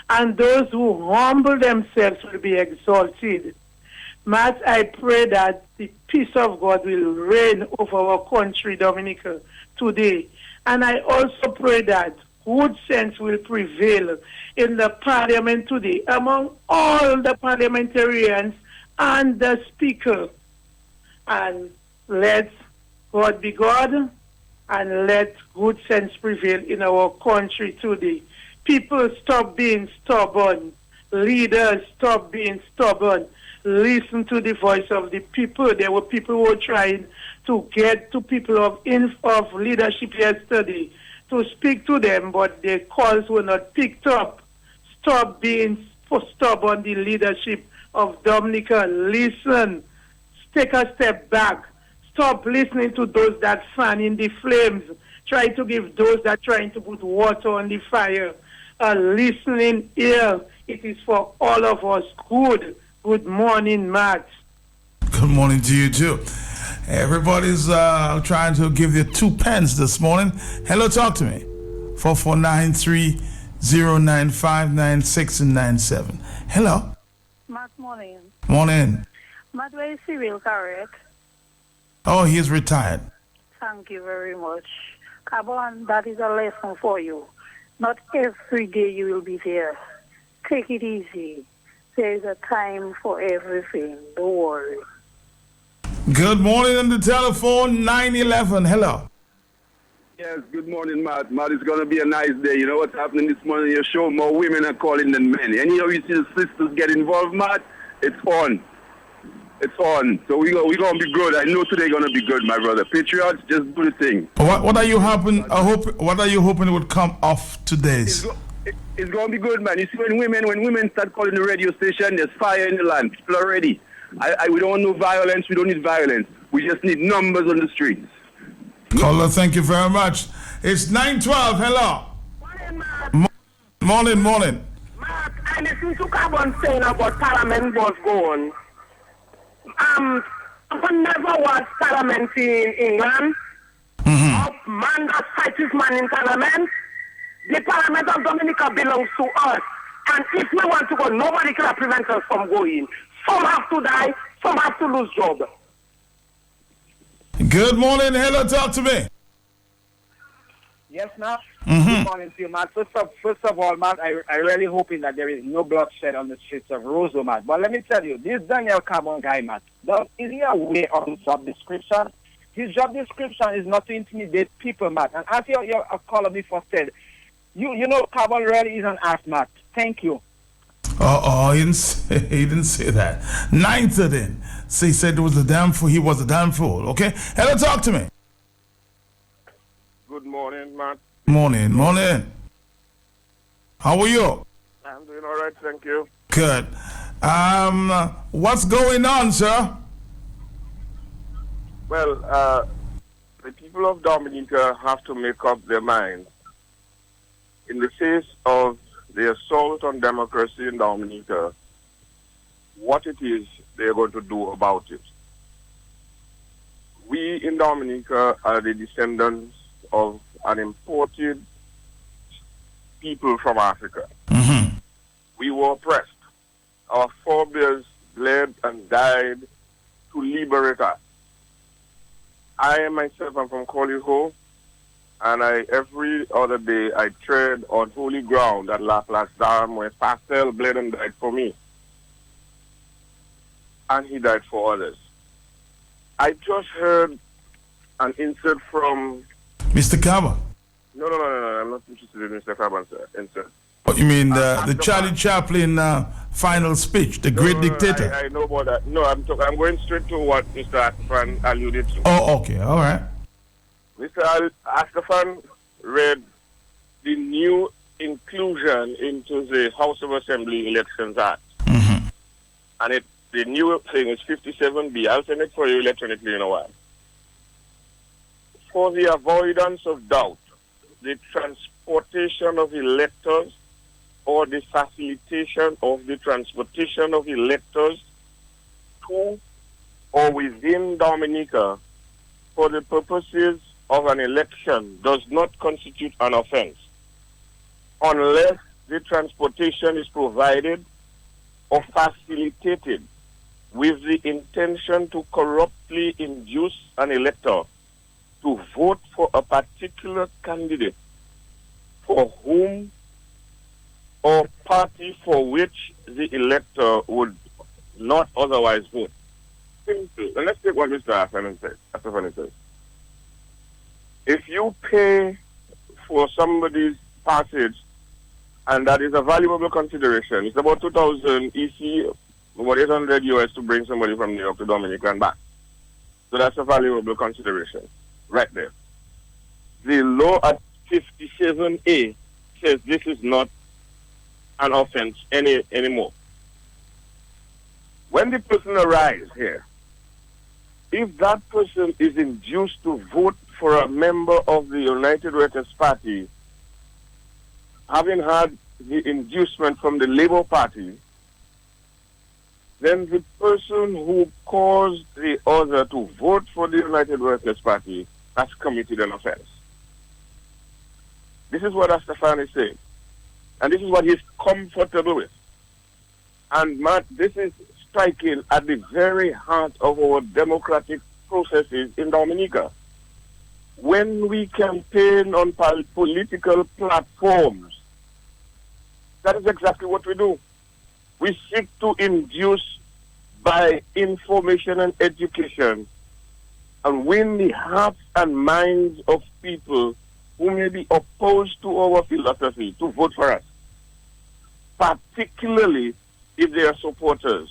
T: and those who humble themselves will be exalted. Matt, I pray that the peace of God will reign over our country, Dominica, today. And I also pray that good sense will prevail in the parliament today among all the parliamentarians and the speaker. And let God be God and let good sense prevail in our country today. People stop being stubborn. Leaders stop being stubborn. Listen to the voice of the people. There were people who were trying to get to people of leadership yesterday to speak to them, but their calls were not picked up. Stop being stubborn, the leadership of Dominica. Listen. Take a step back. Stop listening to those that fan in the flames. Try to give those that trying to put water on the fire a listening ear. It is for all of us. Good morning, Matt.
A: Good morning to you, too. Everybody's trying to give you 2 pence this morning. Hello, talk to me. 44930959697. Hello.
U: Matt, morning.
A: Morning.
U: Matt, where is Cyril, correct?
A: Oh, he's retired.
U: Thank you very much. Carbon, that is a lesson for you. Not every day you will be there. Take it easy. There is a time for everything. Don't worry.
A: Good morning on the telephone, 911. Hello.
V: Yes, good morning, Matt. Matt, it's going to be a nice day. You know what's happening this morning? Your show, more women are calling than men. And you know, you see the sisters get involved, Matt? It's on. It's on. So we're going to be good. I know today going to be good, my brother. Patriots, just do the thing.
A: What are you hoping? What are you hoping would come off today's?
V: It's going to be good, man. You see, when women start calling the radio station, there's fire in the land. People are ready. We don't want no violence. We don't need violence. We just need numbers on the streets.
A: Caller, thank you very much. It's 912. Hello. Morning, morning.
W: Mark, I listen to Carbon saying about Parliament was gone. I never watched Parliament in England. A man that fights his man in Parliament. The Parliament of Dominica belongs to us. And if we want to go, nobody can prevent us from going. Some have to die, some have to lose job.
A: Good morning. Hello, talk to me.
X: Yes, Matt. Good morning to you, Matt. First of all, Matt, I really hoping that there is no bloodshed on the streets of Roseau, Matt. But let me tell you, this Daniel Carbon guy, Matt, is he aware of his job description? His job description is not to intimidate people, Matt. And as your caller before said, you know Carbon really is an art, Matt. Thank you.
A: He didn't say that. 9:30. So he said it was a damn fool. He was a damn fool. Okay? Hello, talk to me.
Y: Good morning, Matt.
A: Morning. How are you?
Y: I'm doing all right, thank you.
A: Good. What's going on, sir?
Y: Well, the people of Dominica have to make up their minds. In the face of the assault on democracy in Dominica, what it is they're going to do about it. We in Dominica are the descendants of an imported people from Africa. We were oppressed. Our forebears bled and died to liberate us. I myself am from Coliho, and every other day I tread on holy ground at La Place d'Armes where Pastel bled and died for me. And he died for others. I just heard an insert from...
A: Mr. Kaba?
Y: No, I'm not interested in Mr. Kaban's insert.
A: What you mean, the Charlie Chaplin final speech, the great dictator?
Y: I know about that. No, I'm going straight to what Mr. Astafan alluded to.
A: Oh, okay, all right.
Y: Mr. Astafan read the new inclusion into the House of Assembly Elections Act. And the new thing is 57B. I'll send it for you electronically in a while. For the avoidance of doubt, the transportation of electors or the facilitation of the transportation of electors to or within Dominica for the purposes of an election does not constitute an offense unless the transportation is provided or facilitated with the intention to corruptly induce an elector to vote for a particular candidate for whom or party for which the elector would not otherwise vote. Simple. And let's take what Mr. Asafan says. If you pay for somebody's passage, and that is a valuable consideration, it's about 2,000 EC, about 800 US to bring somebody from New York to Dominica and back. So that's a valuable consideration right there. The law at 57A says this is not an offense anymore. When the person arrives here, if that person is induced to vote for a member of the United Workers' Party, having had the inducement from the Labour Party, then the person who caused the other to vote for the United Workers' Party has committed an offense. This is what Astafan is saying. And this is what he's comfortable with. And Matt, this is striking at the very heart of our democratic processes in Dominica. When we campaign on political platforms, that is exactly what we do. We seek to induce by information and education and win the hearts and minds of people who may be opposed to our philosophy to vote for us, particularly if they are supporters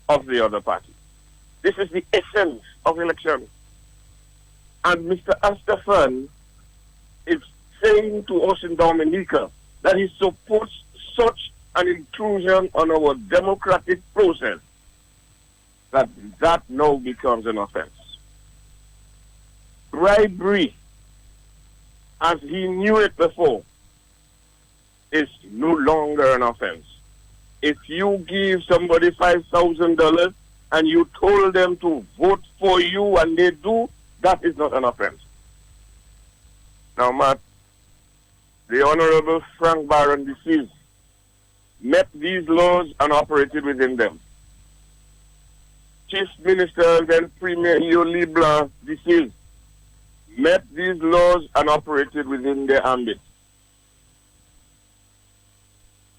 Y: of the other party. This is the essence of election. And Mr. Astafan is saying to us in Dominica that he supports such an intrusion on our democratic process that now becomes an offense. Bribery, as he knew it before, is no longer an offense. If you give somebody $5,000 and you told them to vote for you and they do, that is not an offense. Now, Matt, the Honorable Frank Barron deceased met these laws and operated within them. Chief Minister then Premier Leo Leblanc deceased met these laws and operated within their ambit.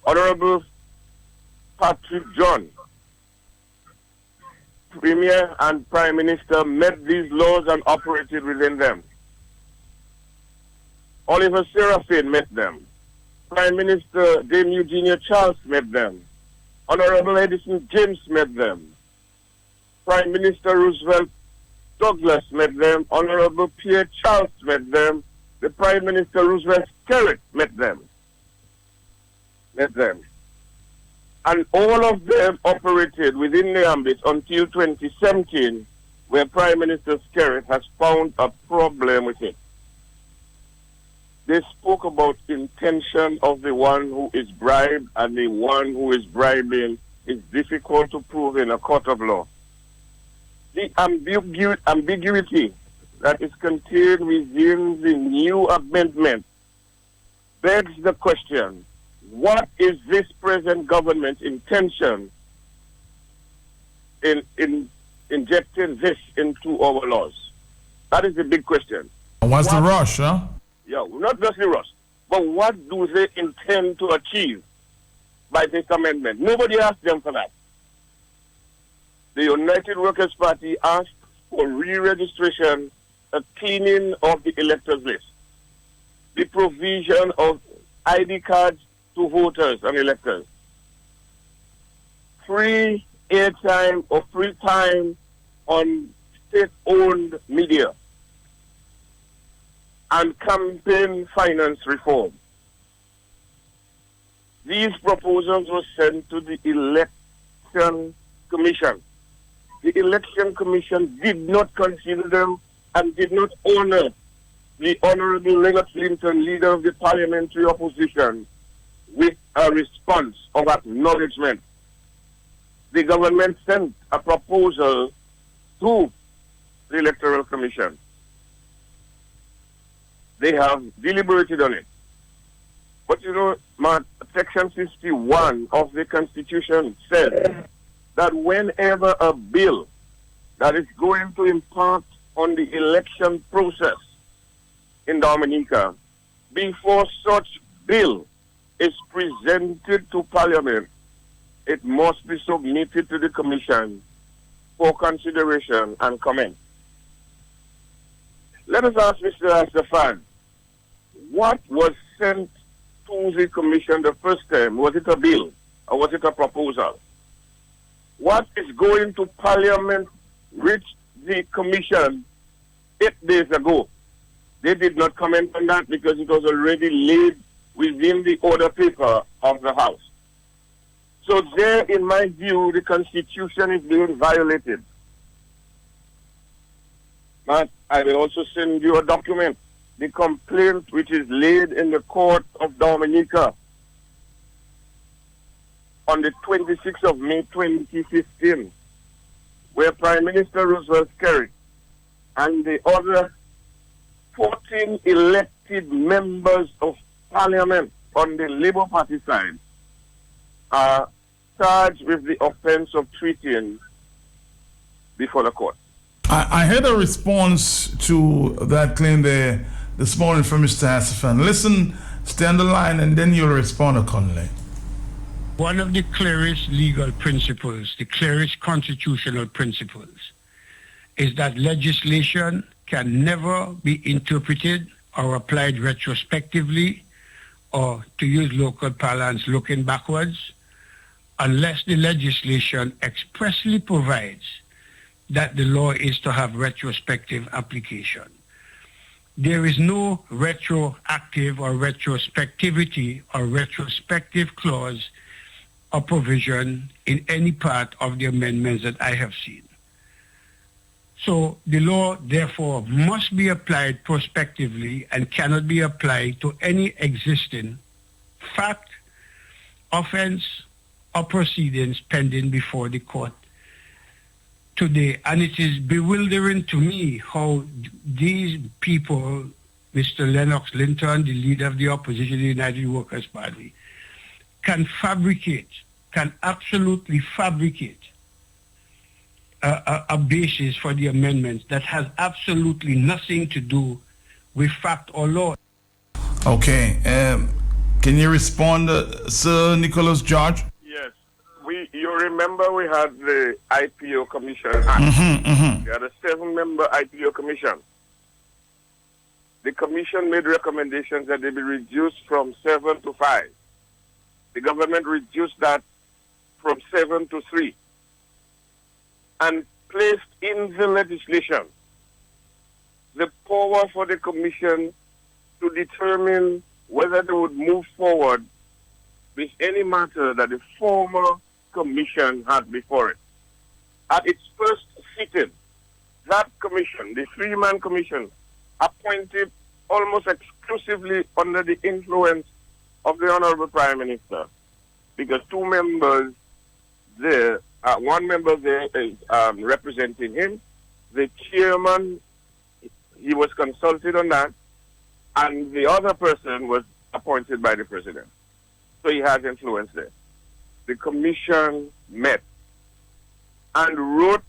Y: Honorable Patrick John, Premier and Prime Minister, met these laws and operated within them. Oliver Serafin met them. Prime Minister Dame Eugenia Charles met them. Honorable Edison James met them. Prime Minister Roosevelt Douglas met them. Honorable Pierre Charles met them. The Prime Minister Roosevelt Skerrit met them. And all of them operated within the ambit until 2017, where Prime Minister Skerrit has found a problem with it. They spoke about intention of the one who is bribed, and the one who is bribing is difficult to prove in a court of law. The ambiguity that is contained within the new amendment begs the question, what is this present government's intention in injecting this into our laws? That is the big question.
A: What's the rush, huh?
Y: Yeah, not just the rush, but what do they intend to achieve by this amendment? Nobody asked them for that. The United Workers' Party asked for re-registration, a cleaning of the electors list, the provision of ID cards to voters and electors, free airtime or free time on state-owned media, and campaign finance reform. These proposals were sent to the Election Commission. The Election Commission did not consider them and did not honor the Honorable Leonard Clinton, leader of the parliamentary opposition, with a response of acknowledgement. The government sent a proposal to the Electoral Commission. They have deliberated on it. But you know, Section 51 of the Constitution says that whenever a bill that is going to impact on the election process in Dominica, before such bill is presented to Parliament, it must be submitted to the Commission for consideration and comment. Let us ask Mr. Astafan, what was sent to the Commission the first time? Was it a bill or was it a proposal? What is going to Parliament reached the Commission 8 days ago. They did not comment on that because it was already laid within the order paper of the House. So there, in my view, the Constitution is being violated. But I will also send you a document, the complaint which is laid in the court of Dominica on the 26th of May 2015, where Prime Minister Roosevelt Skerrit and the other 14 elected members of Parliament on the Labour Party side are charged with the offence of treating before the court.
A: I heard a response to that claim there this morning from Mr. Astafan. Listen, stay on the line, and then you'll respond accordingly.
F: One of the clearest legal principles, the clearest constitutional principles, is that legislation can never be interpreted or applied retrospectively, or, to use local parlance, looking backwards, unless the legislation expressly provides that the law is to have retrospective application. There is no retroactive or retrospectivity or retrospective clause or provision in any part of the amendments that I have seen. So the law, therefore, must be applied prospectively and cannot be applied to any existing fact, offense, or proceedings pending before the court today. And it is bewildering to me how these people, Mr. Lennox Linton, the leader of the opposition, the United Workers' Party, can absolutely fabricate a basis for the amendments that has absolutely nothing to do with fact or law.
A: Okay. Can you respond, Sir Nicholas George?
Y: Yes. You remember we had the IPO Commission Act. We had a 7-member IPO Commission. The Commission made recommendations that they be reduced from 7 to 5. The government reduced that from 7 to 3 and placed in the legislation the power for the Commission to determine whether they would move forward with any matter that the former Commission had before it. At its first sitting, that Commission, the 3-man Commission, appointed almost exclusively under the influence of the Honorable Prime Minister, because 2 members there, one member there is representing him. The chairman, he was consulted on that, and the other person was appointed by the president. So he has influence there. The commission met and wrote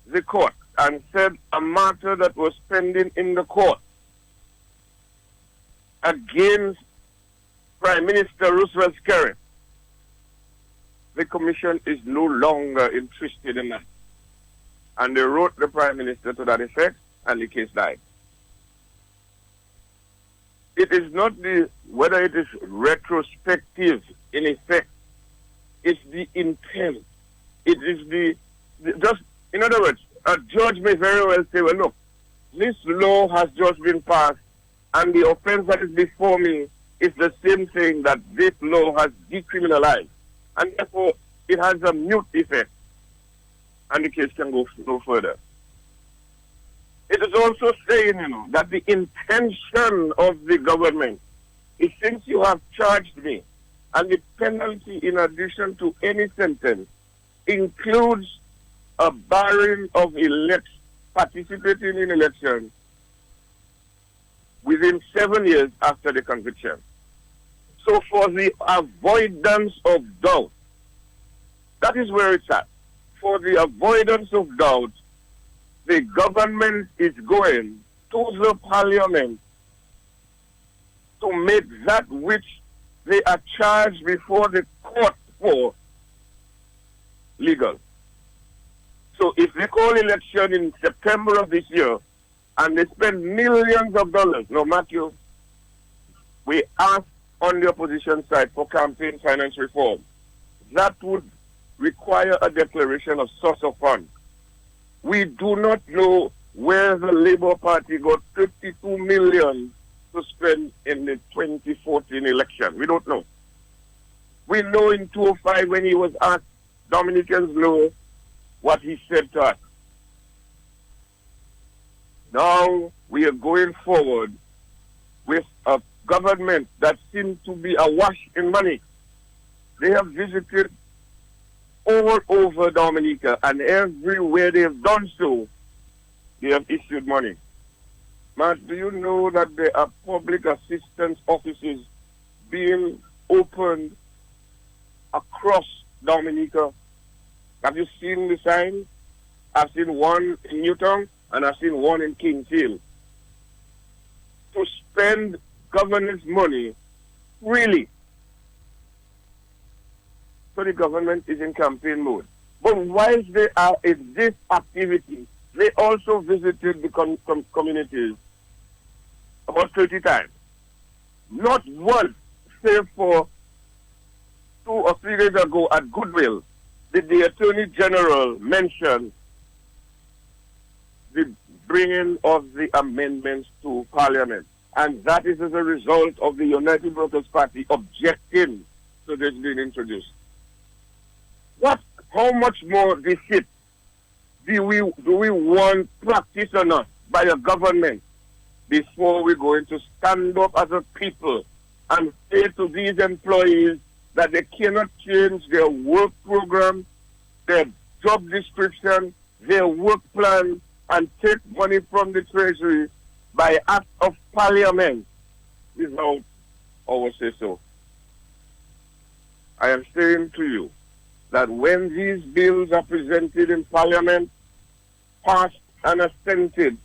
Y: the court and said a matter that was pending in the court against Prime Minister Roosevelt Skerrit, the commission is no longer interested in that. And they wrote the Prime Minister to that effect, and the case died. It is not whether it is retrospective in effect, it's the intent. It is just, in other words, a judge may very well say, well, look, this law has just been passed, and the offense that is before me is the same thing that this law has decriminalized. And therefore, it has a mute effect, and the case can go no further. It is also saying, that the intention of the government is, since you have charged me, and the penalty in addition to any sentence includes a barring of participating in elections within 7 years after the conviction. So for the avoidance of doubt, that is where it's at. for the avoidance of doubt, the government is going to the parliament to make that which they are charged before the court for legal. So if they call election in September of this year and they spend millions of dollars, no, Matthew, we ask on the opposition side for campaign finance reform. That would require a declaration of source of funds. We do not know where the Labour Party got 52 million to spend in the 2014 election. We don't know. We know in 2005 when he was asked, Dominicans know what he said to us. Now we are going forward with a government that seems to be awash in money. They have visited all over Dominica, and everywhere they have done so, they have issued money. Matt, do you know that there are public assistance offices being opened across Dominica? Have you seen the signs? I've seen one in Newtown and I've seen one in Kings Hill. To spend government's money freely. So the government is in campaign mode. But whilst they are in this activity, they also visited the communities about 30 times. Not once, save for 2 or 3 days ago at Goodwill, did the Attorney General mention the bringing of the amendments to Parliament. And that is as a result of the United Workers' Party objecting to this being introduced. How much more deceit do we want practice on us by a government before we're going to stand up as a people and say to these employees that they cannot change their work program, their job description, their work plan, and take money from the Treasury by act of Parliament without our say-so. I am saying to you that when these bills are presented in Parliament, passed and assented,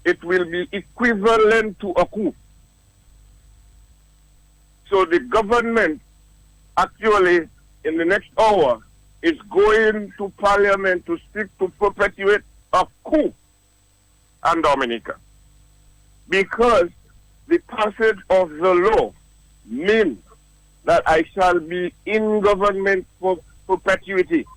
Y: it will be equivalent to a coup. So the government actually in the next hour is going to Parliament to seek to perpetuate a coup on Dominica. Because the passage of the law means that I shall be in government for perpetuity.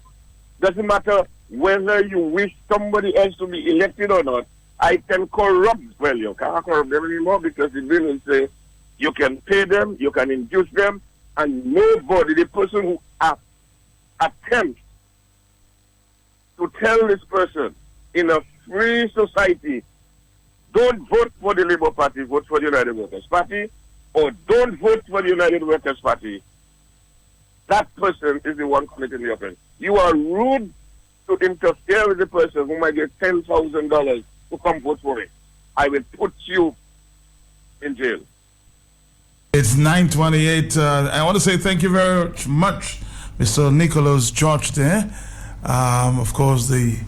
Y: Doesn't matter whether you wish somebody else to be elected or not. I can corrupt. Well, you can't corrupt them anymore because the bill will say you can pay them, you can induce them, and nobody, the person who attempts to tell this person in a free society, don't vote for the Labour Party, vote for the United Workers' Party, or don't vote for the United Workers' Party, that person is the one committing the offense. You are rude to interfere with the person who might get $10,000 to come vote for it. I will put you in jail.
A: It's 9:28. I want to say thank you very much, Mr. Nicholas George there. Of course, the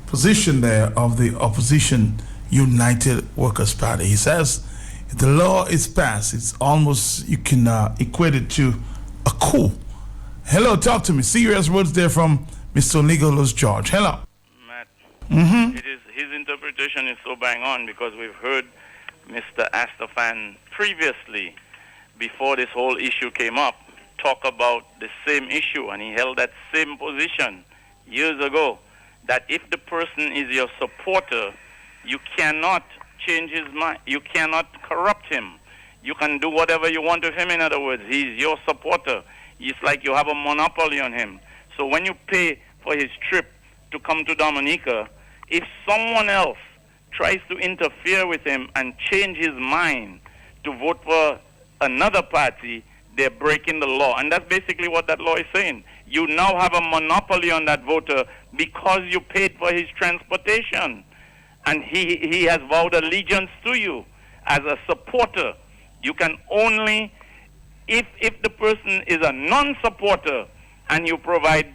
A: position there of the Opposition United Workers' Party. He says if the law is passed, it's almost, you can equate it to a coup. Hello, talk to me. Serious words there from Mr. Nicholas George. Hello.
J: Matt,
A: Mm-hmm.
J: his interpretation is so bang on because we've heard Mr. Astafan previously, before this whole issue came up, talk about the same issue, and he held that same position years ago, that if the person is your supporter, you cannot change his mind. You cannot corrupt him. You can do whatever you want with him. In other words, he's your supporter. It's like you have a monopoly on him. So when you pay for his trip to come to Dominica, if someone else tries to interfere with him and change his mind to vote for another party, they're breaking the law. And that's basically what that law is saying. You now have a monopoly on that voter because you paid for his transportation. And he has vowed allegiance to you as a supporter. You can only, if the person is a non-supporter and you provide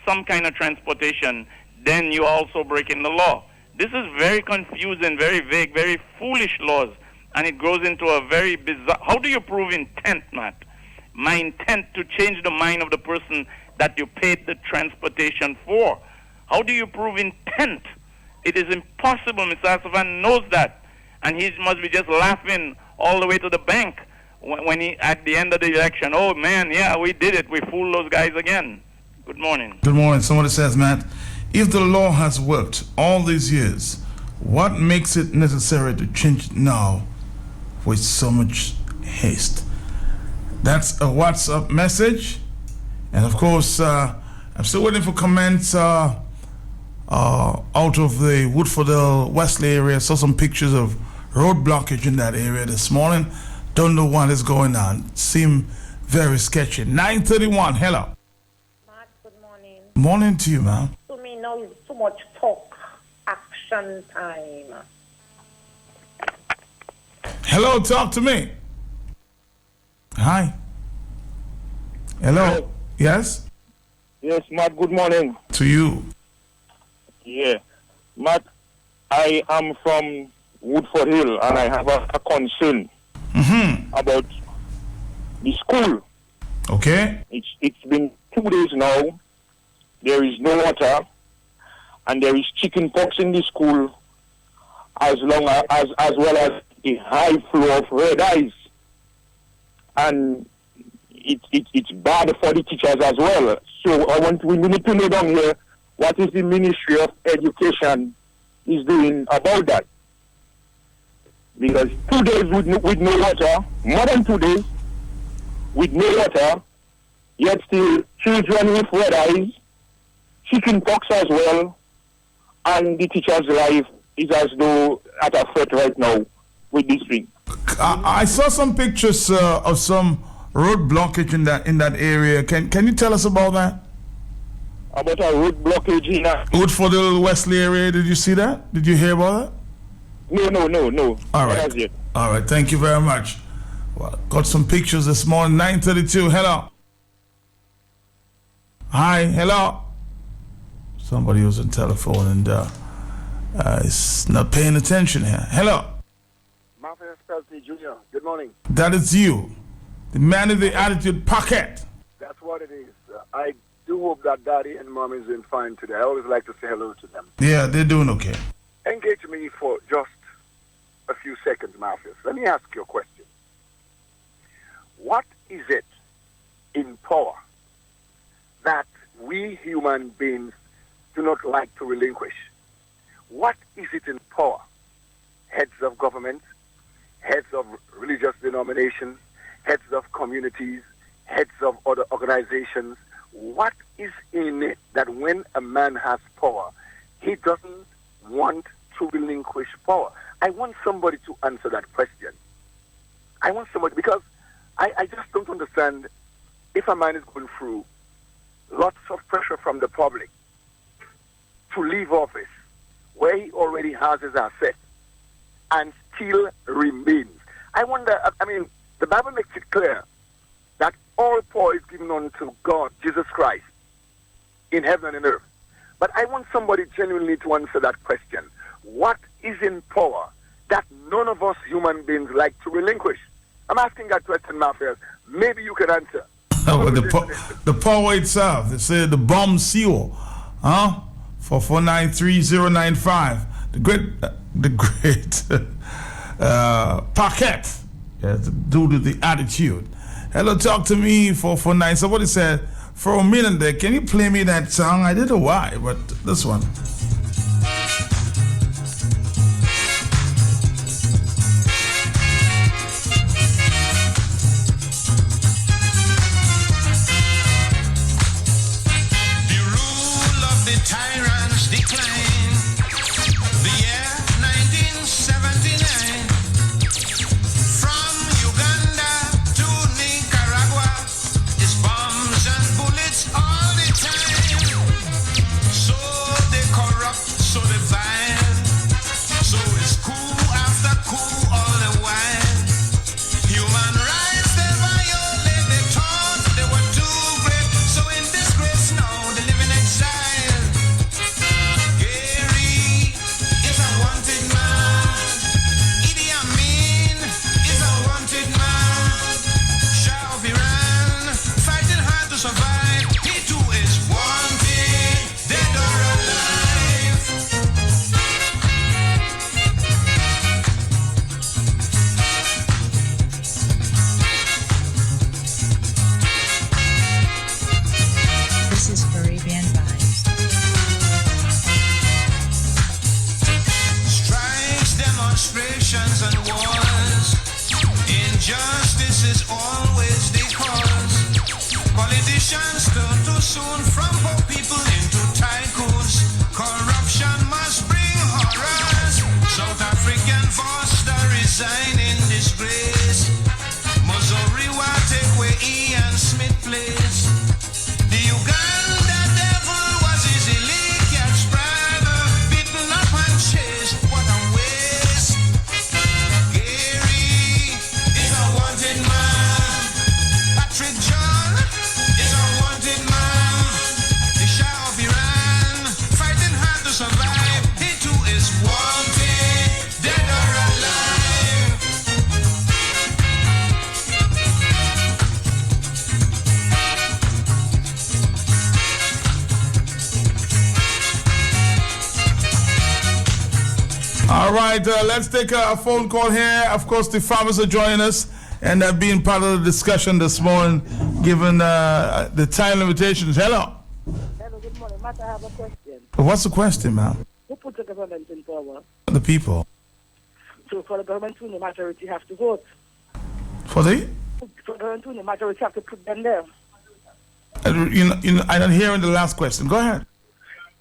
J: some kind of transportation, then you're also breaking the law. This is very confusing, very vague, very foolish laws, and it goes into a very bizarre... How do you prove intent, Matt? My intent to change the mind of the person that you paid the transportation for. How do you prove intent? It is impossible. Mr. Asafan knows that, and he must be just laughing all the way to the bank when he, at the end of the election, oh man, yeah, we did it. We fooled those guys again. Good morning.
A: Good morning. Somebody says, Matt, if the law has worked all these years, what makes it necessary to change it now with so much haste? That's a WhatsApp message. And of course, I'm still waiting for comments out of the Woodfordale Wesley area. Saw some pictures of road blockage in that area this morning. Don't know what is going on. Seem very sketchy. 9:31. Hello.
B: Mark, good morning.
A: Morning to you, ma'am.
B: To me now is too much talk. Action time.
A: Hello, talk to me. Hi. Hello. Yes?
C: Yes, Matt, good morning.
A: To you.
C: Yeah. Matt, I am from Woodford Hill and I have a concern about the school.
A: Okay.
C: It's been 2 days now. There is no water and there is chicken pox in the school as well as a high flow of red eyes. And it's bad for the teachers as well. So we need to know down here what is the Ministry of Education is doing about that. Because 2 days with no water, more than 2 days with no water, yet still children with red eyes, chicken pox as well, and the teacher's life is as though at a threat right now with this thing.
A: I saw some pictures of some road blockage in that area. Can you tell us about that?
C: About a road blockage in
A: Woodfordale Wesley area. Did you see that? Did you hear about that?
C: No.
A: All right. All right. Thank you very much. Well, got some pictures this morning. 9:32. Hello. Hi. Hello. Somebody was on telephone and is not paying attention here. Hello.
D: Mafia Spelty Jr. Good morning.
A: That is you. The man in the attitude pocket.
D: That's what it is. I do hope that Daddy and Mom is doing fine today. I always like to say hello to them.
A: Yeah, they're doing okay.
D: Engage me for just a few seconds, Mafias. Let me ask you a question. What is it in power that we human beings do not like to relinquish? What is it in power? Heads of government, heads of religious denominations, heads of communities, heads of other organizations. What is in it that when a man has power, he doesn't want to relinquish power? I want somebody to answer that question. I want somebody, because I just don't understand if a man is going through lots of pressure from the public to leave office where he already has his asset and still remains. I wonder, the Bible makes it clear that all power is given unto God, Jesus Christ, in heaven and in earth. But I want somebody genuinely to answer that question. What is in power that none of us human beings like to relinquish? I'm asking that question, Mafias. Maybe you can answer.
A: The power itself. They say the bomb seal. 4493095. The great pocket. Yes, due to the attitude. Hello, talk to me, 449. Somebody said, for a minute there, can you play me that song? I didn't know why, but this one.
G: They call Elections too soon from poor people into tycoons. Corruption must bring horrors. South African Foster resign in disgrace. Missouri will take away Ian Smith place. The Uganda devil was easily catch brother, beaten up and chased. What a waste. Gary is a wanted man. Patrick John is a wanted man. The Shah of Iran fighting hard to survive. He too is wanted, dead or alive.
A: All right, let's take a phone call here. Of course, the farmers are joining us and have been part of the discussion this morning, given the time limitations. Hello.
I: Hello, good morning. Matt, I have a question.
A: What's the question, ma'am?
I: Who put the government in power?
A: The people.
I: So for the government to win, the majority have to vote.
A: For the?
I: For the government to win, the majority have to put them there.
A: I'm not hearing the last question. Go ahead.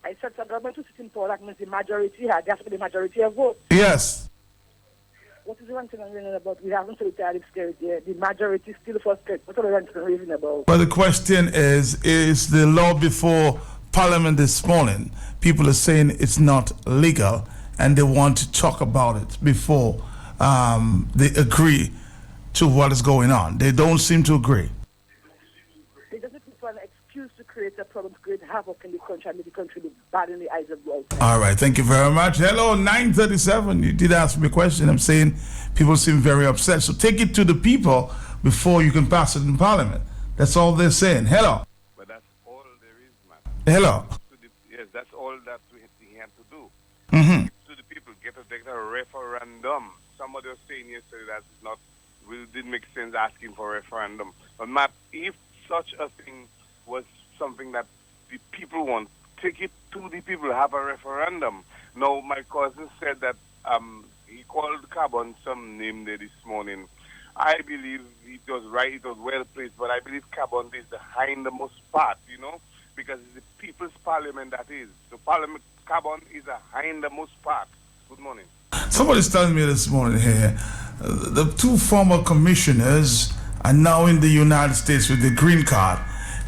I: I said the government to sit in power, that means the majority had, there has to be the majority of votes.
A: Yes.
I: What is the ranking and reason about? We haven't said that the majority still for state. What are the ranking and reason about?
A: Well, the question is the law before Parliament this morning, people are saying it's not legal and they want to talk about it before they agree to what is going on. They don't seem to agree.
I: They just look for an excuse to create a problem, to create havoc in the country and make the country look bad in the eyes of the outside.
A: All right, thank you very much. Hello, 937. You did ask me a question. I'm saying people seem very upset. So take it to the people before you can pass it in Parliament. That's all they're saying. Hello.
Y: But that's all there is, man.
A: Hello.
Y: Yes, that's all that we have to do.
A: Mm-hmm.
Y: To the people, get a referendum. Somebody was saying yesterday that didn't make sense asking for a referendum. But Matt, if such a thing was something that the people want, take it to the people, have a referendum. Now, my cousin said that he called Carbon some name there this morning. I believe it was right, it was well placed, but I believe Carbon is the hindmost part, because it's the people's parliament that is. So Parliament Carbon is the hindmost part. Good morning.
A: Somebody's telling me this morning here, the two former commissioners are now in the United States with the green card,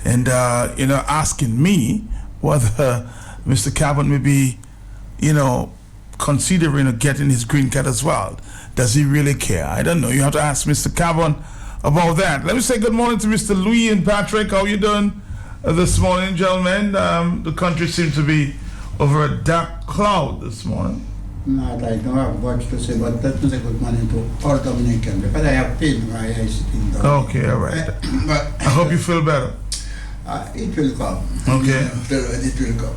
A: and asking me whether Mr. Carbon may be, considering getting his green card as well. Does he really care? I don't know. You have to ask Mr. Carbon about that. Let me say good morning to Mr. Louis and Patrick. How you doing this morning, gentlemen? The country seems to be over a dark cloud this morning.
K: No, I don't have much to say, but that was a good morning to all Dominicans, because I have pain where I sit in Dominica.
A: Okay, all right.
K: But
A: I hope you feel better.
K: It will come.
A: Okay.
K: It will come.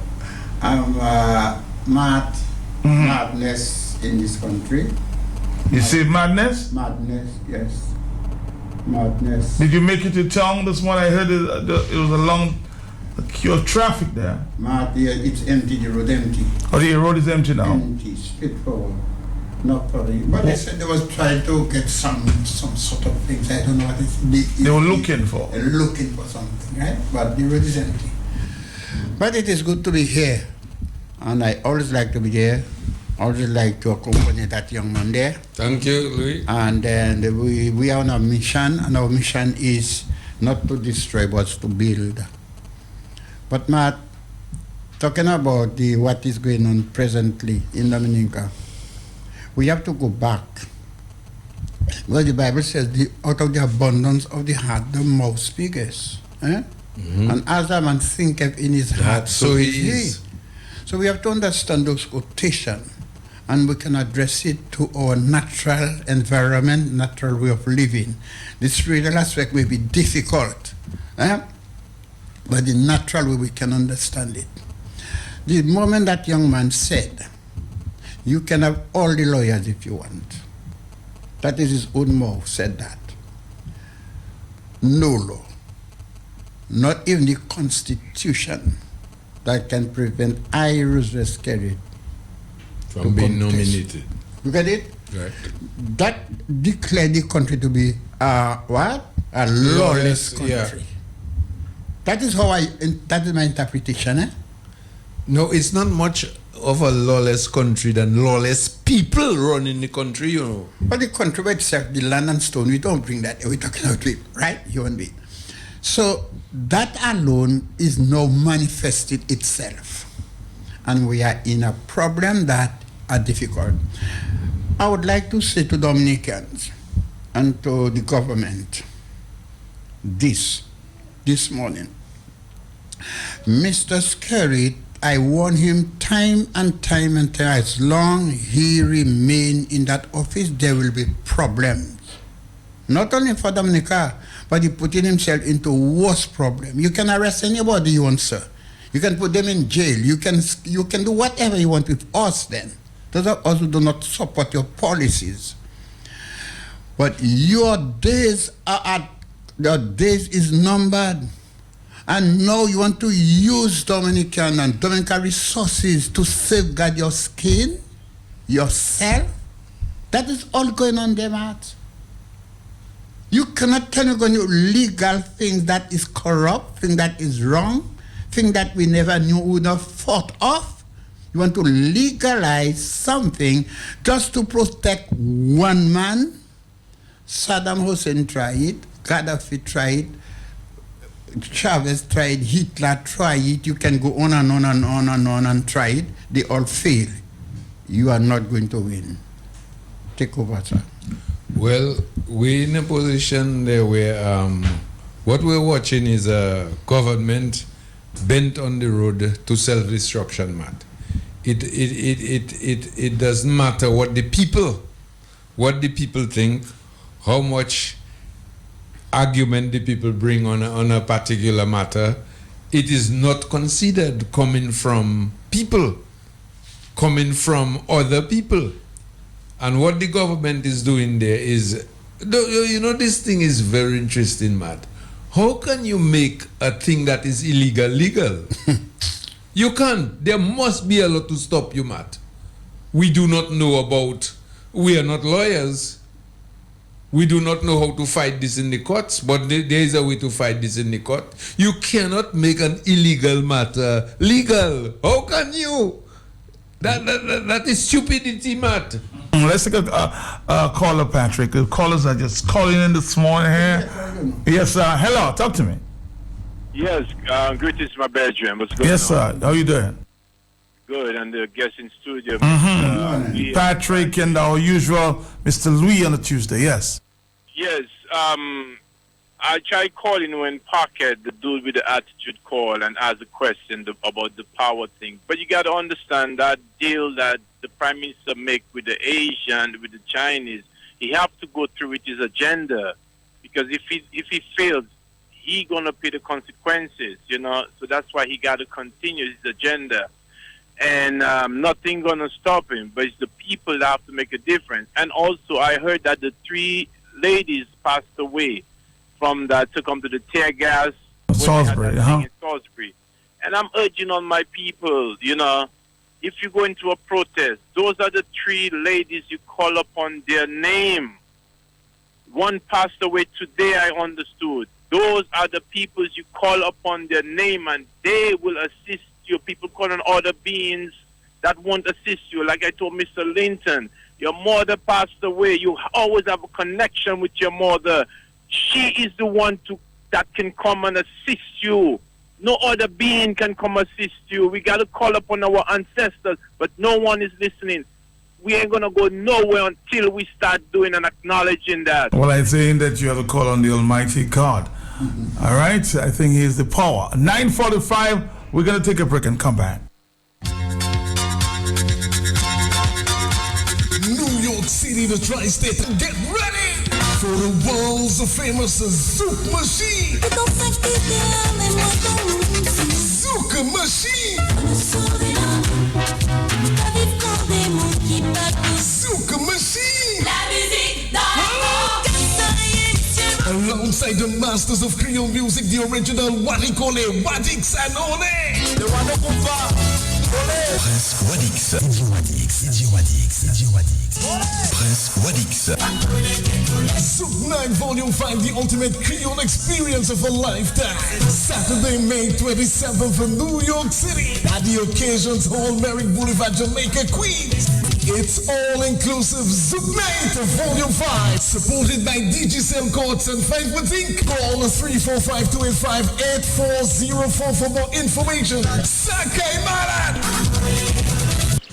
K: Madness in this country.
A: You see madness?
K: Madness, yes. Madness.
A: Did you make it to town this morning? I heard it was a long queue of traffic there.
K: It's empty, the road empty.
A: Oh, the road is empty now?
K: Empty, straightforward. Not probably. But they said they was trying to get some sort of things. I don't know what
A: they were looking for.
K: They're looking for something, right? But the road is empty. But it is good to be here. And I always like to be here. I always like to accompany that young man there.
M: Thank you, Louis.
K: And then we are on a mission, and our mission is not to destroy, but to build. But Matt, talking about what is going on presently in Dominica, we have to go back. Well, the Bible says, out of the abundance of the heart, the mouth speaketh. Mm-hmm. And as a man thinketh in his heart, so he is. So we have to understand those quotations, and we can address it to our natural environment, natural way of living. The spiritual aspect may be difficult, but the natural way we can understand it. The moment that young man said, you can have all the lawyers if you want. That is his own mouth said that. No law, not even the Constitution, that can prevent I, Roosevelt Skerrit,
M: from being nominated.
K: You get it?
M: Right.
K: That declared the country to be a lawless country. That is how that is my interpretation, eh?
M: No, it's not much of a lawless country than lawless people running the country, you know.
K: But the country by itself, the land and stone, we don't bring that. We're talking about it, right? Human being. So that alone is now manifested itself. And we are in a problem that are difficult. I would like to say to Dominicans and to the government this morning. Mr. Skerrit, I warn him time and time, as long he remain in that office, there will be problems. Not only for Dominica, but he putting himself into worse problem. You can arrest anybody you want, sir. You can put them in jail. You can do whatever you want with us then. Those are us who do not support your policies. But your days is numbered. And now you want to use Dominican and Dominican resources to safeguard your skin, yourself. That is all going on there, Matt. You cannot tell me going to legal things that is corrupt, thing that is wrong, thing that we never knew we would have thought of. You want to legalize something just to protect one man. Saddam Hussein tried it, Gaddafi tried it, Chavez tried, Hitler tried it. You can go on and on and on and on and try it. They all fail. You are not going to win. Take over, sir.
M: Well, we're in a position there where what we're watching is a government bent on the road to self-destruction, Matt. It doesn't matter what the people think, how much argument the people bring on a particular matter. It is not considered coming from people, coming from other people. And what the government is doing there is, you know, this thing is very interesting, Matt. How can you make a thing that is illegal legal? You can't. There must be a lot to stop you, Matt. We do not know about, we are not lawyers. We do not know how to fight this in the courts, but there is a way to fight this in the court. You cannot make an illegal matter legal. How can you? That is stupidity, Matt.
A: Let's take a caller, Patrick. The callers are just calling in this morning here. Yes, hello, talk to me.
L: Yes, greetings to my bedroom. What's going on?
A: Yes, sir. How you doing?
L: Good, and the guest in studio.
A: Patrick and our usual Mr. Louis on a Tuesday, yes.
L: Yes, I tried calling when Parker, the dude with the attitude, called and asked a question about the power thing. But you got to understand that deal that the Prime Minister make with the Asian, with the Chinese, he have to go through with his agenda. Because if he fails, he going to pay the consequences, you know. So that's why he got to continue his agenda. And nothing going to stop him. But it's the people that have to make a difference. And also, I heard that the 3 ladies passed away from that to come to the tear gas
A: Salisbury,
L: in Salisbury. And I'm urging on my people, you know, if you go into a protest, those are the 3 ladies you call upon their name. One passed away today, I understood. Those are the people you call upon their name, and they will assist you. People calling other beings that won't assist you. Like I told Mr. Linton, your mother passed away. You always have a connection with your mother. She is the one that can come and assist you. No other being can come assist you. We got to call upon our ancestors, but no one is listening. We ain't going to go nowhere until we start doing and acknowledging that.
A: Well, I'm saying that you have to call on the Almighty God. All right? I think He is the power. 9:45, we're going to take a break and come back.
N: New York City, the tri-state, get ready for the world's famous Zouk Machine. Zouk Machine. Zouk Machine. La musique alongside the masters of Creole music, the original Warikole, Wadik Sanone. Prince Wadix. DJ Wadix. Prince Wadix. Soup 9 Volume 5, the ultimate Creole experience of a lifetime. Saturday, May 27th in New York City at the Occasions Hall, Merrick Boulevard, Jamaica, Queens. It's all-inclusive Zouk Night Volume 5, supported by DJ Cell Courts and 5 Inc. Call 345-285-8404 for more information. Sakai Marat!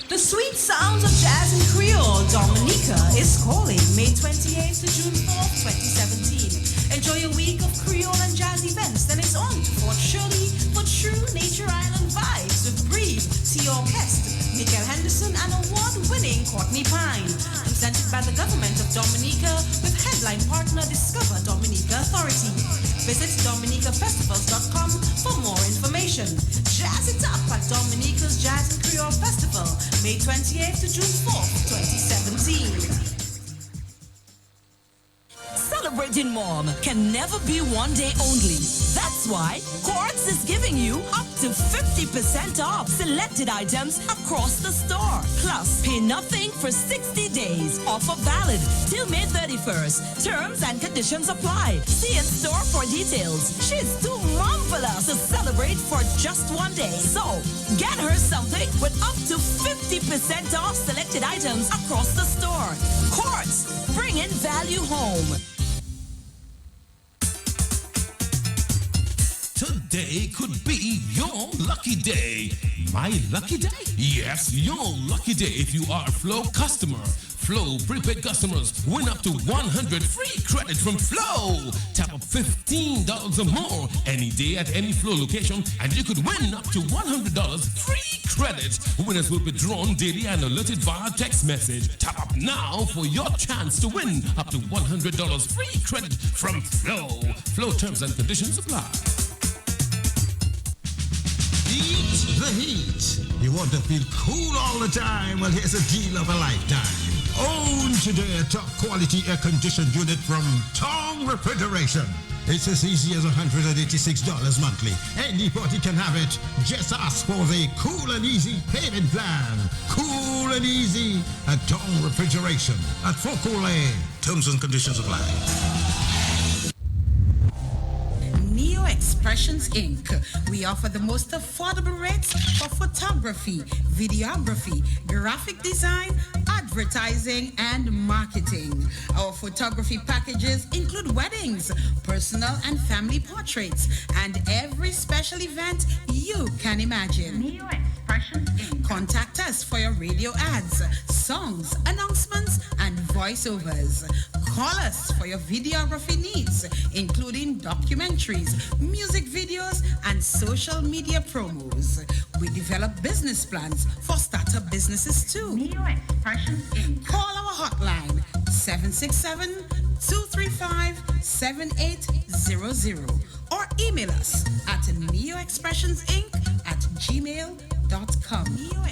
H: The sweet sounds of jazz and Creole, Dominica is calling May 28th to June 4th, 2017. Enjoy a week of Creole and jazz events. Then it's on to Fort Shirley for true Nature Island vibes with Breathe, Sea Orchestra, Michael Henderson, and award-winning Courtney Pine. Presented by the government of Dominica with headline partner Discover Dominica Authority. Visit dominicafestivals.com for more information. Jazz it up at Dominica's Jazz and Creole Festival, May 28th to June 4th, 2017.
O: Celebrating Mom can never be one day only. That's why Quartz is giving you up to 50% off selected items across the store. Plus, pay nothing for 60 days. Offer valid till May 31st. Terms and conditions apply. See in store for details. She's too marvelous to celebrate for just one day. So, get her something with up to 50% off selected items across the store. Quartz, bringing value home.
N: Today could be your lucky day. My lucky day? Yes, your lucky day if you are a Flow customer. Flow prepaid customers win up to 100 free credit from Flow. Tap up $15 or more any day at any Flow location and you could win up to $100 free credit. Winners will be drawn daily and alerted via text message. Tap up now for your chance to win up to $100 free credit from Flow. Flow terms and conditions apply. Eat the heat. You want to feel cool all the time? Well, here's a deal of a lifetime. Own today a top quality air conditioned unit from Tong Refrigeration. It's as easy as $186 monthly. Anybody can have it. Just ask for the Cool and Easy payment plan. Cool and Easy at Tong Refrigeration at Focal Lane. Terms and conditions apply.
P: Neo Expressions Inc. We offer the most affordable rates for photography, videography, graphic design, advertising, and marketing. Our photography packages include weddings, personal and family portraits, and every special event you can imagine. Neo Expressions Inc. Contact us for your radio ads, songs, announcements, and voiceovers. Call us for your videography needs, including documentaries, music videos, and social media promos. We develop business plans for startup businesses too. Neo Expressions Inc. Call our hotline 767-235-7800 or email us at neoexpressionsinc@gmail.com. Neo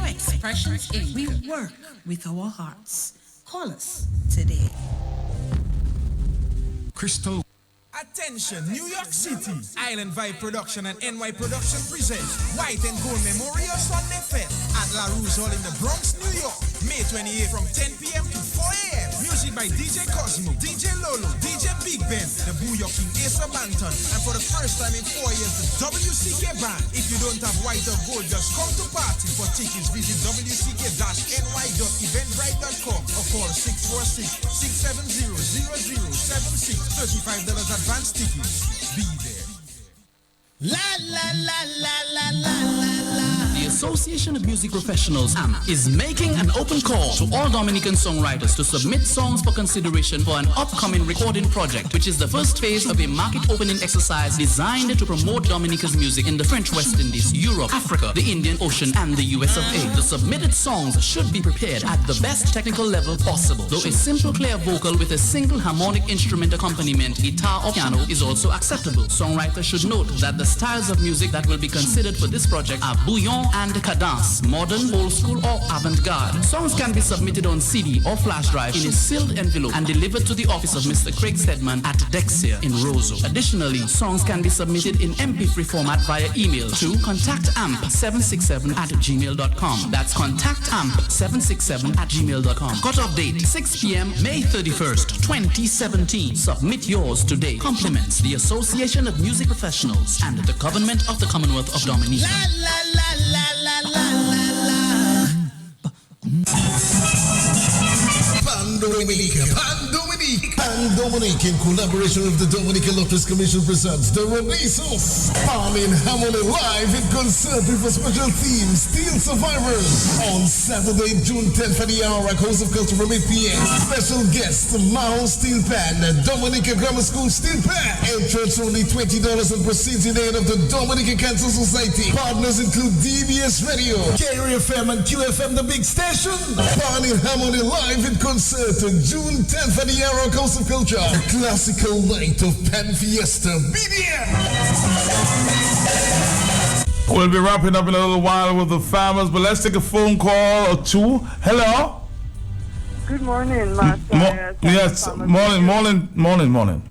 P: Expressions Inc. We work with our hearts. Call us today.
Q: Crystal. Attention, New York City. Island Vibe Production and NY Production presents White and Gold Memorial Sunday Fest at La Ruse Hall in the Bronx, New York. May 28th from 10 p.m. to 4 a.m. Music by DJ Cosmo, DJ Lolo, DJ Big Ben, the Booyah King Asa Banton, and for the first time in 4 years, the WCK Band. If you don't have white or gold, just come to party. For tickets, visit wck-ny.eventbrite.com or call 646-670-0076. $35 advance tickets. Be there.
R: La la la la la la la la. The Association of Music Professionals AMP is making an open call to all Dominican songwriters to submit songs for consideration for an upcoming recording project, which is the first phase of a market opening exercise designed to promote Dominica's music in the French West Indies, Europe, Africa, the Indian Ocean, and the US of A. The submitted songs should be prepared at the best technical level possible, though a simple clear vocal with a single harmonic instrument accompaniment, guitar or piano, is also acceptable. Songwriters should note that the styles of music that will be considered for this project are bouillon and and cadence, modern, old school, or avant-garde. Songs can be submitted on CD or flash drive in a sealed envelope and delivered to the office of Mr. Craig Stedman at Dexia in Roseau. Additionally, songs can be submitted in MP3 format via email to contactamp767@gmail.com. That's contactamp767@gmail.com. Cut-off date 6 p.m. May 31st, 2017. Submit yours today. Compliments the Association of Music Professionals and the Government of the Commonwealth of Dominica.
E: Pan Dominique in collaboration with the Dominican Lotteries Commission presents the Renaissance Pan in Harmony live in concert with a special theme, Steel Survivors, on Saturday, June 10th at the Arak House of Culture from 8 p.m. Special guest, Mao Steel Pan, Dominica Grammar School Steel Pan. Entrance only $20 and proceeds in aid of the Dominica Cancer Society. Partners include DBS Radio, Carrier FM and QFM, the big station. Pan in Harmony live in concert on June 10th at the Arak House of Culture. A classical night of Pan Fiesta. Be there!
A: We'll be wrapping up in a little while with the farmers, but let's take a phone call or two. Hello?
S: Good morning, Master.
A: Yes, morning.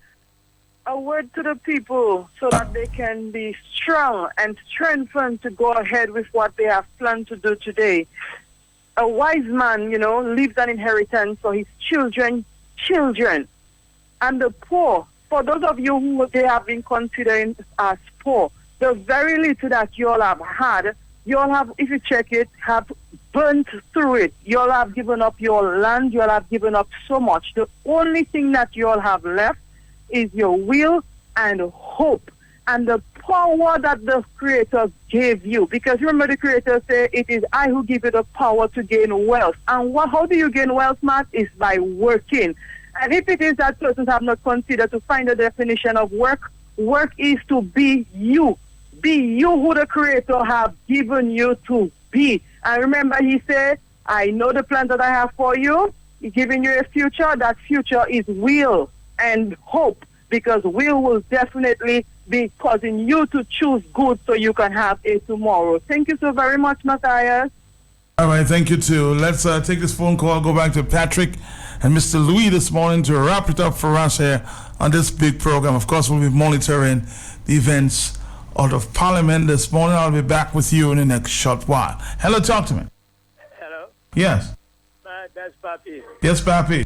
S: A word to the people so that they can be strong and strengthened to go ahead with what they have planned to do today. A wise man, leaves an inheritance for his children. And the poor, for those of you who they have been considering as poor, the very little that you all have had, you all have, if you check it, have burnt through it. You all have given up your land, you all have given up so much. The only thing that you all have left is your will and hope and the power that the Creator gave you. Because remember, the Creator said, it is I who give you the power to gain wealth. And how do you gain wealth, Matt? Is by working. And if it is that persons have not considered to find the definition of work, work is to be you. Be you who the Creator have given you to be. And remember, he said, I know the plans that I have for you. He's giving you a future. That future is will and hope. Because will definitely be causing you to choose good so you can have a tomorrow. Thank you so very much, Matthias.
A: All right, thank you too. Let's take this phone call, go back to Patrick and Mr. Louis this morning to wrap it up for us here on this big program. Of course, we'll be monitoring the events out of Parliament this morning. I'll be back with you in the next short while. Hello, talk to me.
T: Hello?
A: Yes.
T: That's Papi.
A: Yes, Papi.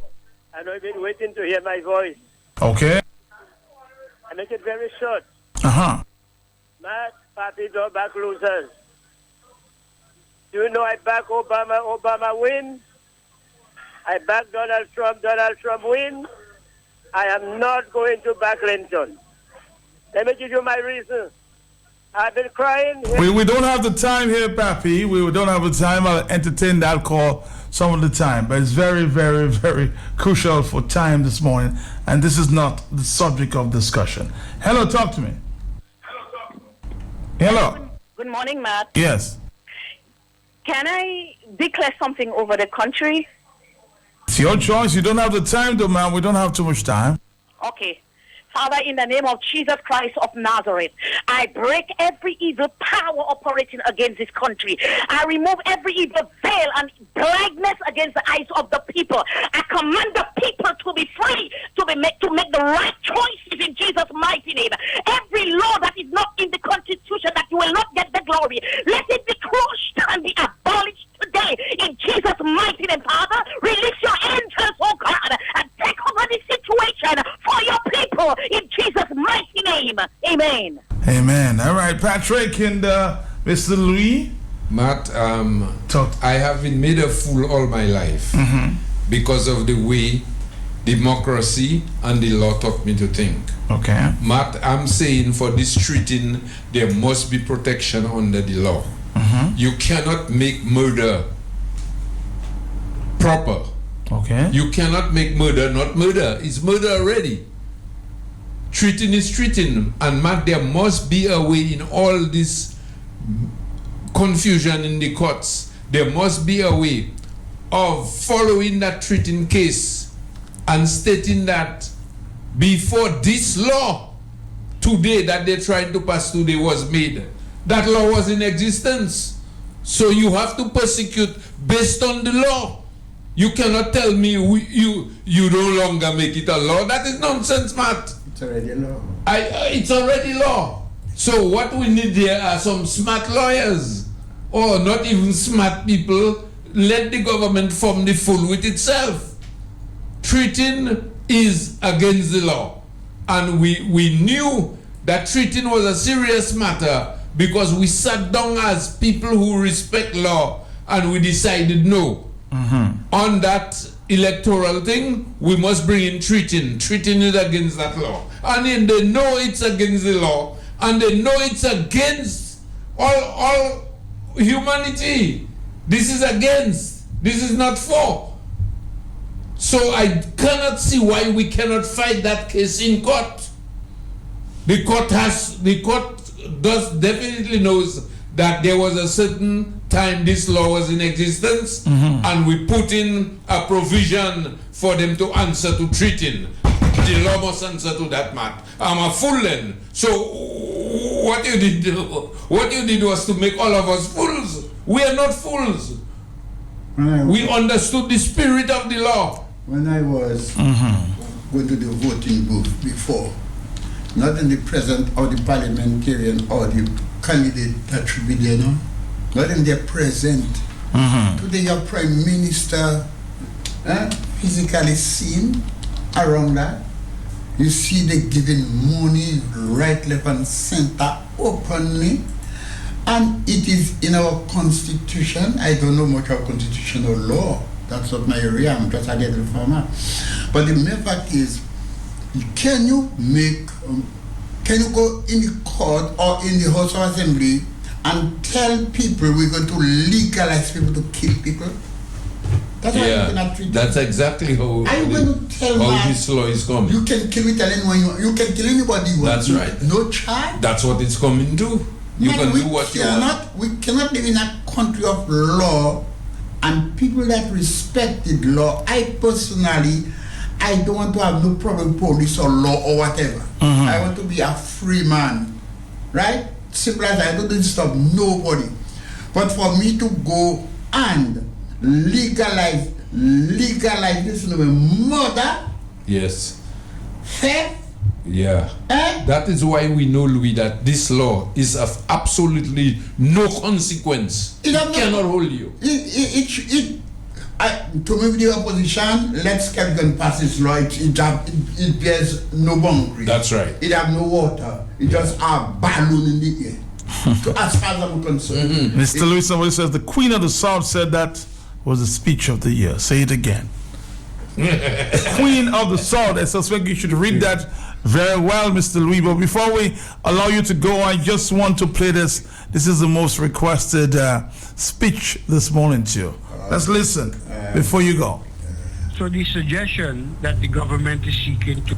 T: I know you've been waiting to hear my voice.
A: Okay.
T: I make it very short.
A: Uh-huh.
T: Matt, Papi, don't back losers. Do you know I back Obama win? I back Donald Trump win. I am not going to back Clinton. Let me give you my reason. I've been crying.
A: We don't have the time here, Papi. We don't have the time. I'll entertain that call some of the time. But it's very, very, very crucial for time this morning. And this is not the subject of discussion. Hello, talk to me. Hello.
U: Good morning, Matt.
A: Yes.
U: Can I declare something over the country?
A: It's your choice. You don't have the time, though, ma'am. We don't have too much time.
U: Okay. Father, in the name of Jesus Christ of Nazareth, I break every evil power operating against this country. I remove every evil veil and blindness against the eyes of the people. I command the people to be free, to make the right choices in Jesus' mighty name. Every law that is not in the Constitution that you will not get the glory, let it be crushed and be abolished today in Jesus' mighty name. Father, release your angels, oh God, and take over the situation for your people in Jesus' mighty name. Amen.
A: Amen. All right, Patrick and Mr. Louis.
M: Matt, I have been made a fool all my life because of the way democracy and the law taught me to think.
A: Okay.
M: Matt, I'm saying for this treating, there must be protection under the law. You cannot make murder proper.
A: Okay.
M: You cannot make murder not murder. It's murder already. Treating is treating. And Matt, there must be a way in all this confusion in the courts. There must be a way of following that treating case and stating that before this law today that they're trying to pass today was made, that law was in existence. So you have to persecute based on the law. You cannot tell me you no longer make it a law. That is nonsense, Matt.
K: It's already law.
M: It's already law. So what we need here are some smart lawyers, or not even smart people. Let the government form the fool with itself. Treating is against the law. And we knew that treating was a serious matter because we sat down as people who respect law and we decided no. On that electoral thing, we must bring in treating. Treating is against that law. And then they know it's against the law, and they know it's against all humanity. This is against. This is not for. So I cannot see why we cannot fight that case in court. The court definitely knows that there was a certain time this law was in existence, and we put in a provision for them to answer to treating. The law must answer to that, Matt. I'm a fool then. So what you did was to make all of us fools. We are not fools. We understood the spirit of the law.
K: When I was going to the voting booth before, not in the president or the parliamentarian or the candidate that should be there, no? Not in their present. Today your prime minister physically seen around that. You see they giving money right, left and center openly. And it is in our constitution. I don't know much of constitutional law. That's not my area. I'm just a dead reformer. But the main fact is, can you go in the court or in the House of Assembly and tell people we're going to legalize people to kill people? That's why you cannot treat
M: that's exactly how this law is coming.
K: You can kill anyone you want. You can kill anybody you want.
M: That's right.
K: No charge.
M: That's what it's coming to. You can do what you want.
K: We cannot live in a country of law and people that respect the law. I personally, I don't want to have no problem with police or law or whatever. I want to be a free man. Right? Simple as I don't disturb nobody. But for me to go and legalize this murder,
M: yes,
K: theft,
M: that is why we know, Louis, that this law is of absolutely no consequence. It cannot hold you.
K: To move the opposition, let's carry on pass this law. It bears no boundary.
M: That's right.
K: It have no water. It just a balloon in the air. So as far as I'm concerned.
A: Mr. Louis, somebody says the Queen of the South said that was the speech of the year. Say it again. Queen of the South. I suspect you should read that very well, Mr. Louis. But before we allow you to go, I just want to play this. This is the most requested speech this morning too. Let's listen before you go.
F: So the suggestion that the government is seeking to...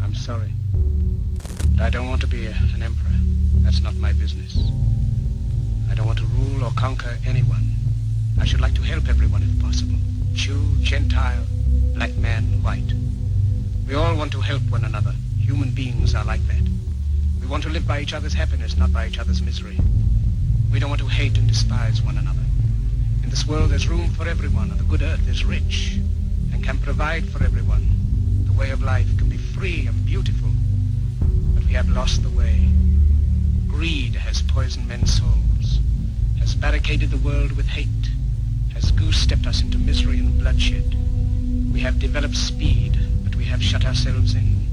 J: I'm sorry. I don't want to be an emperor. That's not my business. I don't want to rule or conquer anyone. I should like to help everyone if possible. Jew, Gentile, black man, white. We all want to help one another. Human beings are like that. We want to live by each other's happiness, not by each other's misery. We don't want to hate and despise one another. In this world there's room for everyone, and the good earth is rich and can provide for everyone. The way of life can be free and beautiful, but we have lost the way. Greed has poisoned men's souls, has barricaded the world with hate, has goose-stepped us into misery and bloodshed. We have developed speed, but we have shut ourselves in.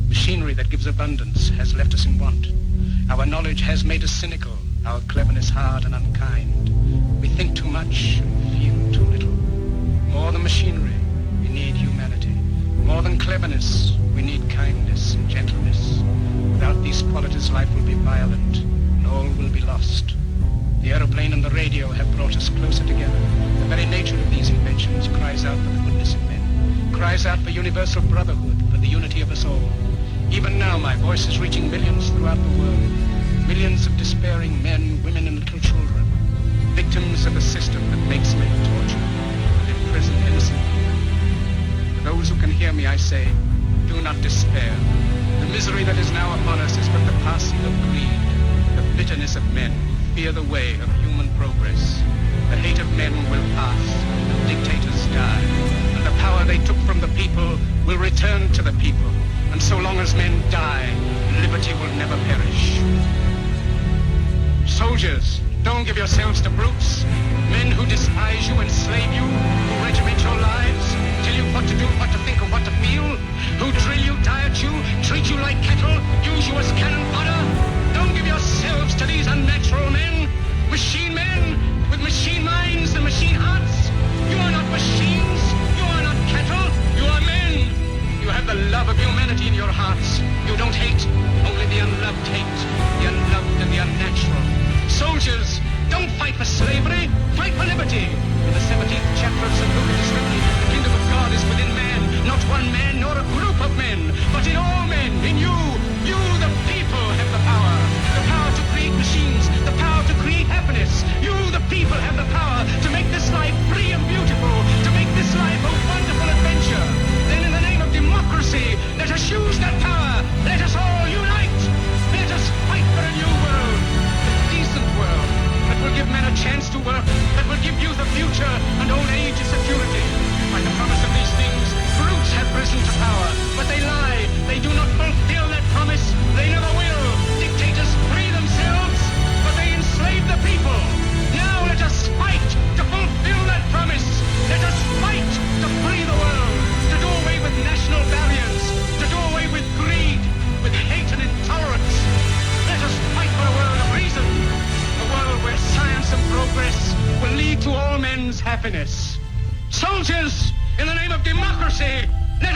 J: Machinery that gives abundance has left us in want. Our knowledge has made us cynical, our cleverness hard and unkind. We think too much and feel too little. More than machinery, we need humanity. More than cleverness, we need kindness and gentleness. Without these qualities, life will be violent, and all will be lost. The aeroplane and the radio have brought us closer together. The very nature of these inventions cries out for the goodness in men, cries out for universal brotherhood, for the unity of us all. Even now, my voice is reaching millions throughout the world. Millions of despairing men, women, and little children, victims of a system that makes men torture and imprison innocent people. For those who can hear me, I say, do not despair. The misery that is now upon us is but the passing of greed, the bitterness of men who fear the way of human progress. The hate of men will pass, and dictators die. And the power they took from the people will return to the people. And so long as men die, liberty will never perish. Soldiers, don't give yourselves to brutes. Men who despise you, enslave you, who regiment your lives, tell you what to do, what to think, and what to feel, who drill you, diet you, treat you like cattle, use you as cannon fodder. Don't give yourselves to these unnatural men, machine men with machine minds and machine hearts. You are not machines, you are not cattle, you are men. You have the love of humanity in your hearts. You don't hate, only the unloved hate, the unloved and the unnatural. Soldiers, don't fight for slavery, fight for liberty. In the 17th chapter of St. Luke it is written, the kingdom of God is within man, not one man nor a group of men, but in all men, in you. You, the people, have the power. The power to create machines, the power to create happiness. You, the people, have the power to make this life free and beautiful, to make this life a wonderful adventure. Then in the name of democracy, let us use that power. Let us all unite. Let us fight for a new world. World that will give men a chance to work, that will give youth a future and old age a security. By the promise of these things, brutes have risen to power, but they lie. They do not fulfill that promise. They never will. Dictators free themselves, but they enslave the people. Now let us fight to fulfill that promise. Let us fight to free the world, to do away with national valiance, to do away with greed, with hate and intolerance. Let us fight for a world of reason. World where science and progress will lead to all men's happiness. Soldiers, in the name of democracy,